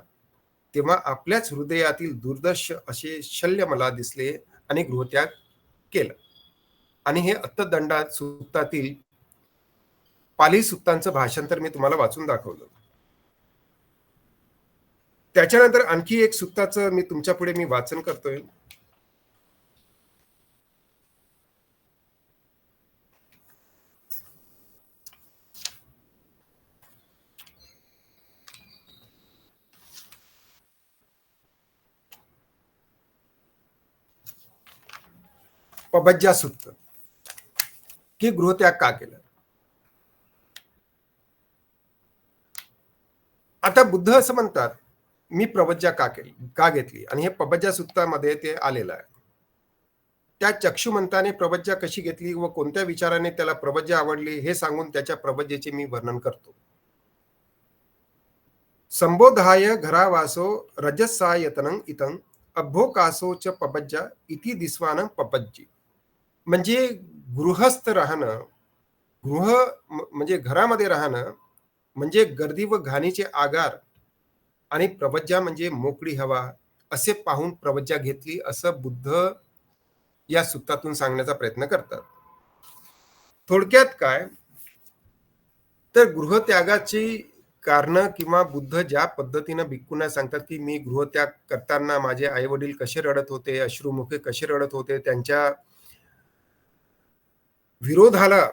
तेव्हा आपल्याच हृदयातील दुर्दर्श असे शल्य मला दिसले आणि गृहत्याग केलं. आणि हे अत्तदंडात सुत्तातील पाली सुत्तांचं भाषांतर मी तुम्हाला वाचून दाखवलं. त्याच्यानंतर आणखी एक सुत्ताचं मी तुमच्या पुढे मी वाचन करतोय. पबज्जा सुत्त, की गृहत्याग का केलं. आता बुद्ध असं म्हणतात, मी प्रवज्जा का केली, का घेतली, आणि हे पबज्जा सुत्तामध्ये ते आलेलं आहे. त्या चक्षुमंताने प्रवज्जा कशी घेतली व कोणत्या विचाराने त्याला प्रवज्जा आवडली हे सांगून त्याच्या प्रवज्जेचे मी वर्णन करतो. संबोधाय घरावासो रजसायतनं इतं अभ्योकासो च पबज्जा इति दिस्वानं पपज्जी. म्हणजे गृहस्थ राहणं, म्हणजे घरामध्ये राहणं म्हणजे गर्दी व घाणीचे आगार, आणि प्रवज्जा म्हणजे मोकळी हवा, असे पाहून प्रवज्जा घेतली असं बुद्ध या सुत्तातून सांगण्याचा प्रयत्न करतात. थोडक्यात काय, तर गृहत्यागाची कारणं किंवा बुद्ध ज्या पद्धतीनं भिक्खूंना सांगतात की मी गृहत्याग करताना माझे आई वडील कसे रडत होते, अश्रुमुखे कसे रडत होते, त्यांच्या विरोधाला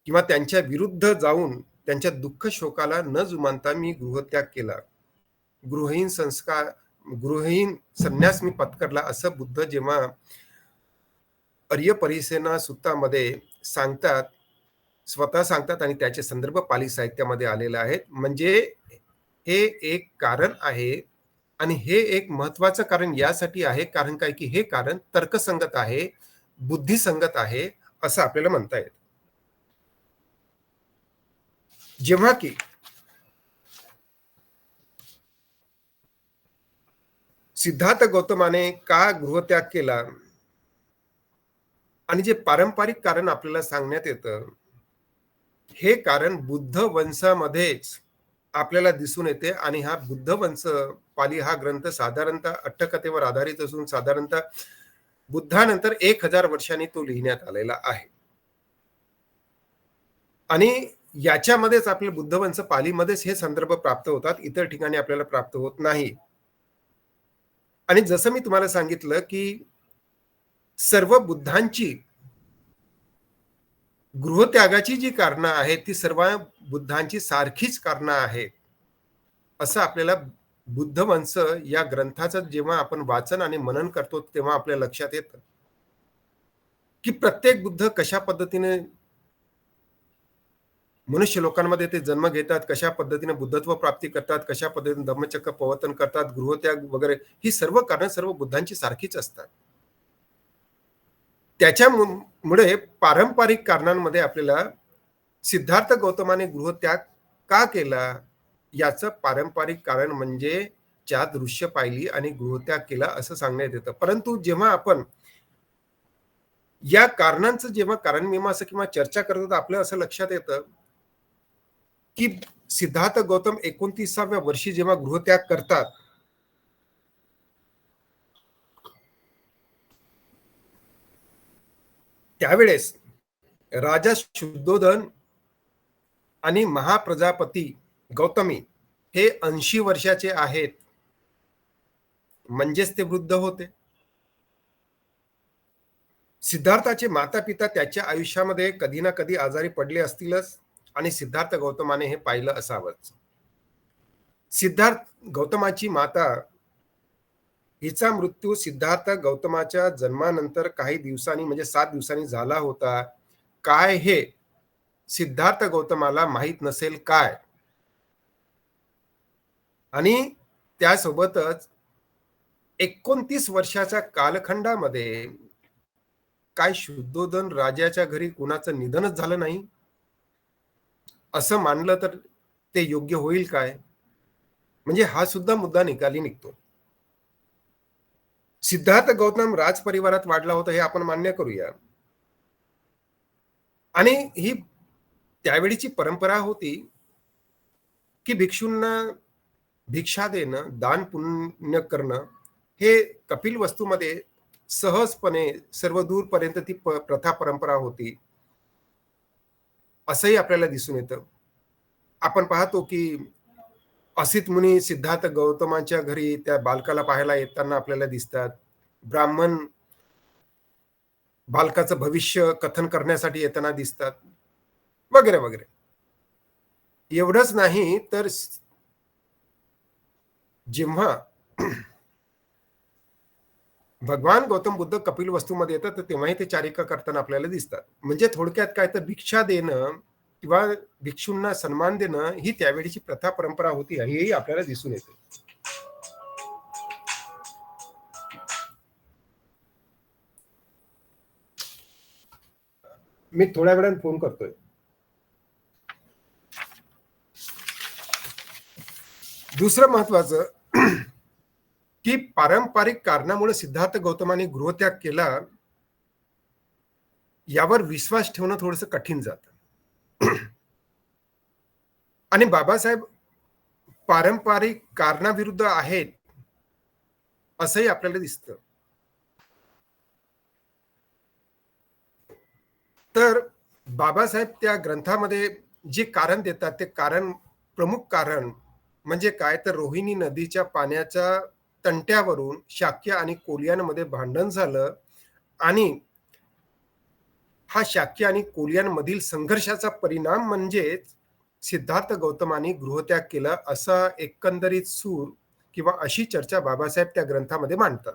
किंवा त्यांच्या विरुद्ध जाऊन त्यांच्या दुःख शोकाला न जुमानता मी गृहत्याग केला, गृहहीन संस्कार गृहहीन संन्यास मी पत्करला, असं बुद्ध जेव्हा अर्य परिसेना सुत्तामध्ये सांगतात, स्वतः सांगतात, आणि त्याचे संदर्भ पाली साहित्यामध्ये आलेले आहेत. म्हणजे हे एक कारण आहे, आणि हे एक महत्वाचं कारण यासाठी आहे कारण काय की हे कारण तर्कसंगत आहे, बुद्धिसंगत आहे, असं आपल्याला म्हणता येईल. जेव्हा की सिद्धार्थ गौतमाने का गृहत्याग केला, आणि जे पारंपरिक कारण आपल्याला सांगण्यात येतं, हे कारण बुद्ध वंशामध्येच आपल्याला दिसून येते. आणि हा बुद्ध वंश पाली हा ग्रंथ साधारणतः अट्टकथेवर आधारित असून साधारणतः बुद्धानंतर 1000 वर्षांनी तो लिहिण्यात आलेला आहे. आणि याच्यामध्येच आपले बुद्ध वंश पालीमध्येच हे संदर्भ प्राप्त होतात, इतर ठिकाणी आपल्याला प्राप्त होत नाही. आणि जसं मी तुम्हाला सांगितलं की सर्व बुद्धांची गृहत्यागाची जी कारणं आहेत ती सर्व बुद्धांची सारखीच कारणं आहेत, असं आपल्याला बुद्ध वंश या ग्रंथाचं जेव्हा आपण वाचन आणि मनन करतो तेव्हा आपल्या लक्षात येतं की प्रत्येक बुद्ध कशा पद्धतीने मनुष्य लोकांमध्ये ते जन्म घेतात, कशा पद्धतीने बुद्धत्व प्राप्ती करतात, कशा पद्धतीने धम्मचक्र प्रवर्तन करतात, गृहत्याग वगैरे, ही सर्व कारण सर्व बुद्धांची सारखीच असतात. त्याच्यामुळे पारंपरिक कारणांमध्ये आपल्याला सिद्धार्थ गौतमाने गृहत्याग का केला याचं पारंपरिक कारण म्हणजे दृश्य पाहिली आणि गृहत्याग केला असं सांगण्यात येतं. परंतु जेव्हा आपण या कारणांचं जेव्हा कारणमीमांसा किंवा चर्चा करतो तर आपलं असं लक्षात येतं की सिद्धार्थ गौतम 29व्या वर्षी जेव्हा गृहत्याग करतात, त्यावेळेस राजा शुद्धोधन आणि महाप्रजापती गौतमी हे 80 वर्षाचे आहेत, म्हणजेच ते वृद्ध होते. सिद्धार्थाचे माता-पिता त्याच्या आयुष्यामध्ये कधी ना कधी आजारी पडले असतीलच आणि सिद्धार्थ गौतमाने हे पाहिलं असावंच. सिद्धार्थ गौतमाची माता हिचा मृत्यू सिद्धार्थ गौतमाच्या जन्मानंतर काही दिवसांनी म्हणजे 7 दिवसांनी झाला होता. काय हे सिद्धार्थ गौतमाला माहीत नसेल काय? आणि त्यासोबतच 29 वर्षाच्या कालखंडामध्ये काय शुद्धोधन राजाच्या घरी कुणाचं निधनच झालं नाही? असं मानलं तर ते योग्य होईल काय? म्हणजे हा सुद्धा मुद्दा निकाली निघतो. सिद्धार्थ गौतम राजपरिवारात वाढला होता हे आपण मान्य करूया. आणि ही त्यावेळीची परंपरा होती, की भिक्षूंना भिक्षा देणं, दान पुण्य करणं हे कपिलवस्तूमध्ये सहजपणे सर्वदूरपर्यंत ती प्रथा परंपरा होती. असंही आपल्याला दिसून येतं. आपण पाहतो, की असित मुनी सिद्धार्थ गौतमाच्या घरी त्या बालकाला पाहायला येताना आपल्याला दिसतात. ब्राह्मण बालकाचं भविष्य कथन करण्यासाठी येताना दिसतात, वगैरे, वगैरे. एवढंच नाही तर जेव्हा भगवान गौतम बुद्ध कपिलवस्तूमध्ये येतात, तर तेव्हाही ते चारिका करताना आपल्याला दिसतात. म्हणजे थोडक्यात काय तर भिक्षा देणं किंवा भिक्षूंना सन्मान देणं ही त्यावेळीची प्रथा परंपरा होती, हेही आपल्याला दिसून येते. मी थोड्या वेळाने फोन करतोय. दुसरं महत्वाचं की पारंपरिक कारणामुळे सिद्धार्थ गौतमाने गृहत्याग केला, यावर विश्वास ठेवणं थोडंसं कठीण जातं. आणि बाबासाहेब पारंपरिक कारणाविरुद्ध आहेत, असंही आपल्याला दिसतं. तर बाबासाहेब त्या ग्रंथामध्ये जे कारण देतात, ते कारण प्रमुख कारण म्हणजे काय तर रोहिणी नदीच्या पाण्याच्या तंट्यावरून शाक्य आणि कोलियांमध्ये भांडण झालं आणि हा शाक्य आणि कोलियांमधील संघर्षाचा परिणाम म्हणजेच सिद्धार्थ गौतमानी गृहत्याग केला, असा एकंदरीत सूर किंवा अशी चर्चा बाबासाहेब त्या ग्रंथामध्ये मांडतात.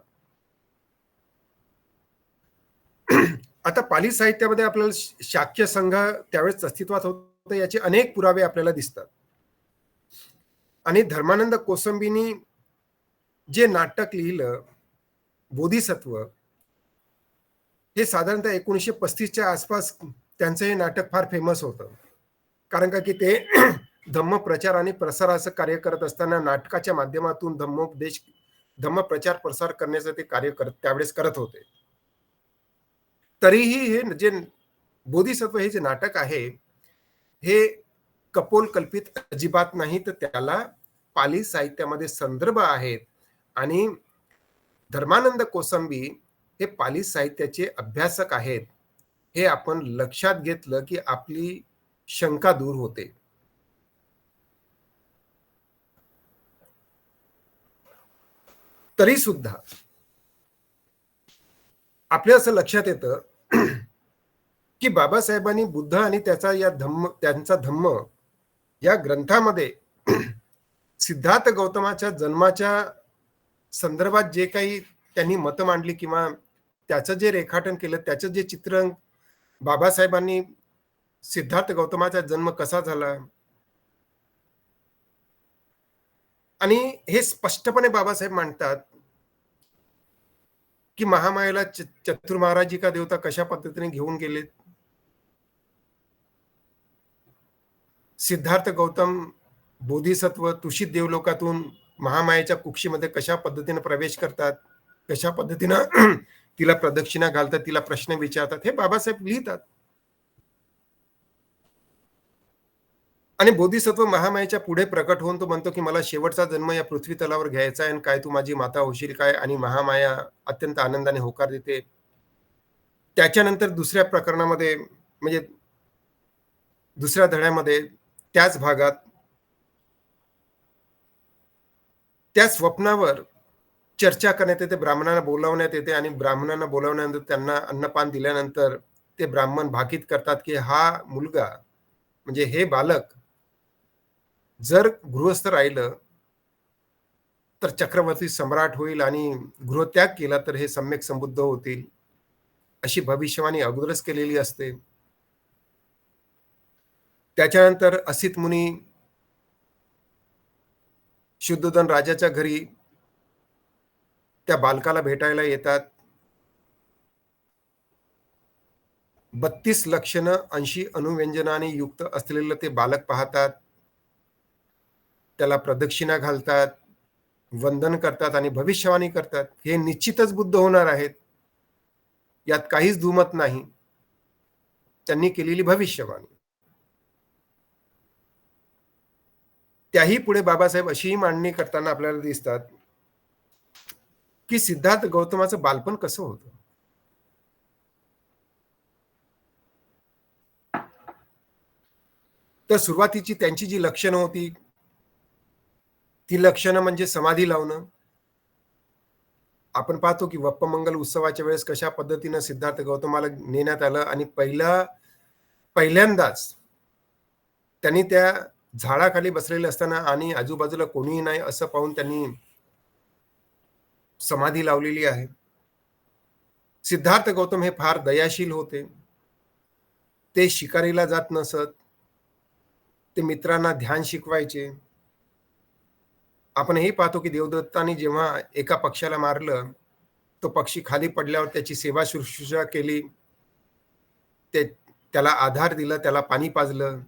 आता पाली साहित्यामध्ये आपल्याला शाक्य संघ त्यावेळेस अस्तित्वात होतं याचे अनेक पुरावे आपल्याला दिसतात. आणि धर्मानंद कोसंबीनी जे नाटक लिहिलं बोधिसत्व, हे साधारणतः 1935च्या आसपास त्यांचं हे नाटक फार फेमस होतं. कारण का की ते धम्म प्रचार आणि प्रसाराचं कार्य करत असताना नाटकाच्या माध्यमातून धम्मोपदेश, धम्म प्रचार प्रसार करण्याचं ते कार्य त्यावेळेस करत होते. तरीही हे जे बोधिसत्व हे जे नाटक आहे, हे कपोलकल्पित अजिबात नाही, तर त्याला पाली साहित्यामध्ये संदर्भ आहेत. आणि धर्मानंद कोसंबी हे पाली साहित्याचे अभ्यासक आहेत, हे आपण लक्षात घेतलं की आपली शंका दूर होते. तरी सुद्धा आपल्या असं लक्षात येतं की बाबासाहेबांनी बुद्ध आणि त्यांचा धम्म या ग्रंथामध्ये सिद्धार्थ गौतमाच्या जन्माच्या संदर्भात जे काही त्यांनी मतं मांडली किंवा त्याचं जे रेखाटन केलं, त्याचं जे चित्रण बाबासाहेबांनी सिद्धार्थ गौतमाचा जन्म कसा झाला आणि हे स्पष्टपणे बाबासाहेब मांडतात की महामायेला चतुर्महाराजी का देवता कशा पद्धतीने घेऊन गेलेत. सिद्धार्थ गौतम बोधिसत्व तुषित देवलोकातून महामायेच्या कुक्षीमध्ये कशा पद्धतीने प्रवेश करतात, कशा पद्धतीनं तिला प्रदक्षिणा घालतात, तिला प्रश्न विचारतात, हे बाबासाहेब लिहितात. आणि बोधिसत्व महामायेच्या पुढे प्रकट होऊन तो म्हणतो की मला शेवटचा जन्म या पृथ्वी तलावर घ्यायचा आहे आणि काय तू माझी माता होशील काय, आणि महामाया अत्यंत आनंदाने होकार देते. त्याच्यानंतर दुसऱ्या प्रकरणामध्ये म्हणजे दुसऱ्या धड्यामध्ये त्याच भागात त्या स्वप्नावर चर्चा करण्यात येते, ब्राह्मणांना बोलावण्यात येते आणि ब्राह्मणांना बोलावल्यानंतर त्यांना अन्नपान दिल्यानंतर ते ब्राह्मण भाकीत करतात, की हा मुलगा म्हणजे हे बालक जर गृहस्थ राहिलं तर चक्रवर्ती सम्राट होईल आणि गृहत्याग केला तर हे सम्यक संबुद्ध होतील. अशी भविष्यवाणी अगोदरच केलेली असते. त्याच्यानंतर असित मुनी शुद्धोधन राजाच्या घरी त्या बालकाला भेटायला येतात. 32 लक्षणं 80 अनुव्यंजनाने युक्त असलेलं ते बालक पाहतात. त्याला प्रदक्षिणा घालतात, वंदन करतात आणि भविष्यवाणी करतात. हे निश्चितच बुद्ध होणार आहेत. यात काहीच दुमत नाही. त्यांनी केलेली भविष्यवाणी. त्याही पुढे बाबासाहेब अशीही मांडणी करताना आपल्याला दिसतात, की सिद्धार्थ गौतमाचं बालपण कसं होतं. तर सुरुवातीची त्यांची जी लक्षणं होती, ती लक्षणं म्हणजे समाधी लावणं. आपण पाहतो की वप्पमंगल उत्सवाच्या वेळेस कशा पद्धतीनं सिद्धार्थ गौतमाला नेण्यात आलं आणि पहिल्यांदाच त्यांनी त्या झाडाखाली बसलेले असताना आणि आजूबाजूला कोणीही नाही असं पाहून त्यांनी समाधी लावलेली आहे. सिद्धार्थ गौतम हे फार दयाशील होते. ते शिकारीला जात नसत. ते मित्रांना ध्यान शिकवायचे. आपण हे पाहतो की देवदत्ताने जेव्हा एका पक्ष्याला मारलं, तो पक्षी खाली पडल्यावर त्याची सेवा शुश्रूषा केली. ते त्याला आधार दिला, त्याला पाणी पाजलं.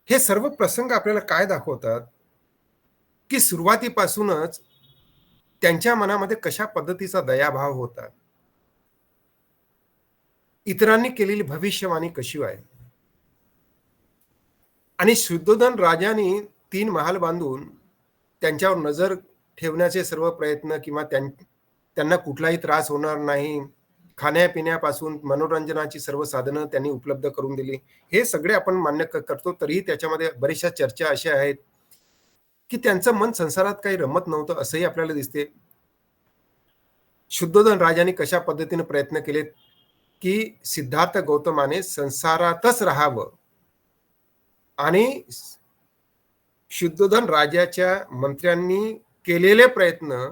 हे सर्व प्रसंग आपल्याला काय दाखवतात, की सुरुवातीपासूनच त्यांच्या मनामध्ये कशा पद्धतीचा दयाभाव होता. इतरांनी केलेली भविष्यवाणी कशी आहे. आणि शुद्धोधन राजाने 3 महाल बांधून त्यांच्यावर नजर ठेवण्याचे सर्व प्रयत्न किंवा त्यांना कुठलाही त्रास होणार नाही, खाण्यापिण्यापासून मनोरंजनाची सर्व साधनं त्यांनी उपलब्ध करून दिली. हे सगळे आपण मान्य करतो. तरीही त्याच्यामध्ये बऱ्याचशा चर्चा अशा आहेत, की त्यांचं मन संसारात काही रमत नव्हतं असंही आपल्याला दिसते. शुद्धोधन राजाने कशा पद्धतीने प्रयत्न केलेत, की सिद्धार्थ गौतमाने संसारातच राहावं आणि शुद्धोधन राजाच्या मंत्र्यांनी केलेले प्रयत्न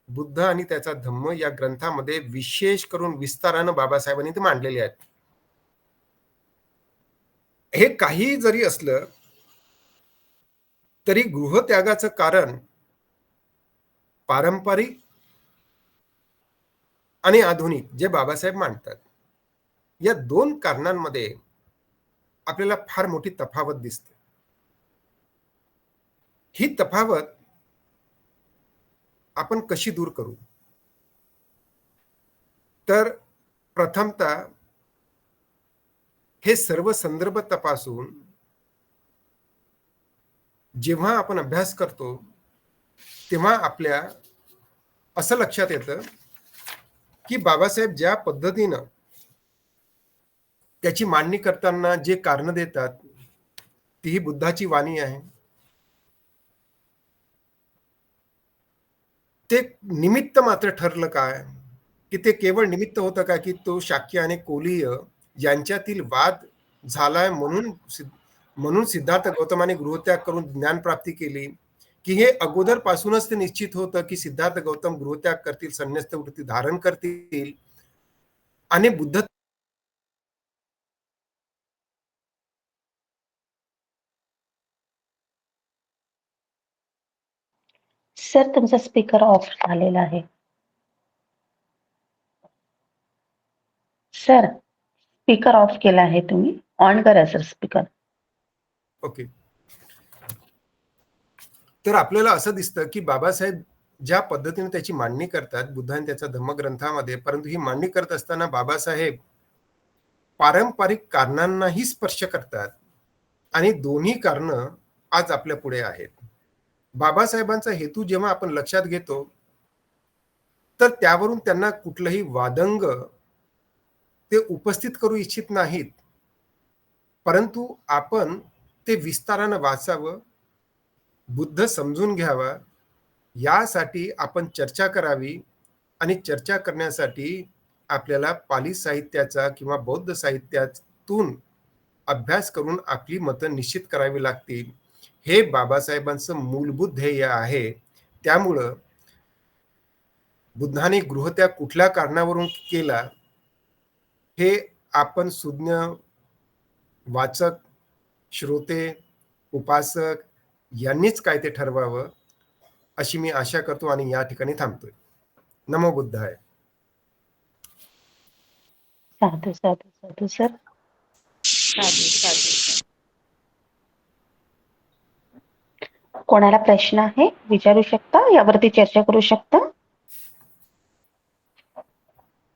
बुद्ध आणि त्याचा धम्म या ग्रंथामध्ये विशेष करून विस्तारानं बाबासाहेबांनी ते मांडलेले आहेत. हे काही जरी असलं तरी गृहत्यागाचं कारण पारंपरिक आणि आधुनिक जे बाबासाहेब मांडतात, या 2 कारणांमध्ये आपल्याला फार मोठी तफावत दिसते. ही तफावत आपण कशी दूर करू? तर प्रथमतः हे सर्व संदर्भ तपासून जेव्हा आपण अभ्यास करतो, तेव्हा आपल्या असं लक्षात येतं, की बाबासाहेब ज्या पद्धतीनं त्याची मांडणी करताना जे कारणं देतात, तीही बुद्धाची वाणी आहे. ते निमित्त मात्र ठरलं काय? की ते केवळ निमित्त होतं का, की तो शाक्य आणि कोलीय यांच्यातील वाद झालाय म्हणून सिद्धार्थ गौतमाने गृहत्याग करून ज्ञानप्राप्ती केली, की हे अगोदरपासूनच ते निश्चित होतं, की सिद्धार्थ गौतम गृहत्याग करतील, संन्यस्त वृत्ती धारण करतील आणि बुद्ध सर तुमचा स्पीकर ऑफ झालेला आहे. सर स्पीकर ऑफ केला आहे तुम्ही. ऑन करा सर स्पीकर. ओके. तर आपल्याला असं दिसतं, की बाबासाहेब ज्या पद्धतीने त्याची मांडणी करतात बुद्धाने त्याच्या धम्मग्रंथामध्ये, परंतु ही मांडणी करत असताना बाबासाहेब पारंपरिक कारणांनाही स्पर्श करतात आणि दोन्ही कारणं आज आपल्या पुढे आहेत. बाबासाहेबांचा हेतू जेव्हा आपण लक्षात घेतो, तर त्यावरून त्यांना कुठलंही वादंग ते उपस्थित करू इच्छित नाहीत. परंतु आपण ते विस्तारानं वाचावं, बुद्ध समजून घ्यावा, यासाठी आपण चर्चा करावी आणि चर्चा करण्यासाठी आपल्याला पाली साहित्याचा किंवा बौद्ध साहित्यातून अभ्यास करून आपली मतं निश्चित करावी लागतील. हे बाबासाहेबांचं मूलभूत ध्येय आहे. त्यामुळं बुद्धाने गृहत्याग कुठल्या कारणावरून केला, हे आपण सुज्ञ वाचक, श्रोते, उपासक यांनीच काय ते ठरवावं, अशी मी आशा करतो आणि या ठिकाणी थांबतोय. नमो बुद्धाय. साधू साधू साधू सर. साधू साधू. कोणाला प्रश्न आहे विचारू शकता, यावरती चर्चा करू शकता.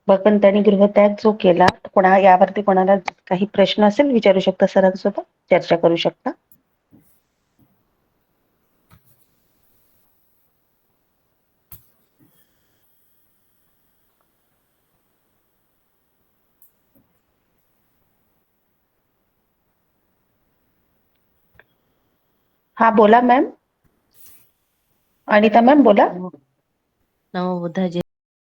भगवंत आणि गृहत्याग जो केला, यावरती कोणाला काही प्रश्न असेल विचारू शकता, सरांसोबत चर्चा करू शकता. हा बोला मॅम. अनिता मॅम बोला. नमो बुद्धाय.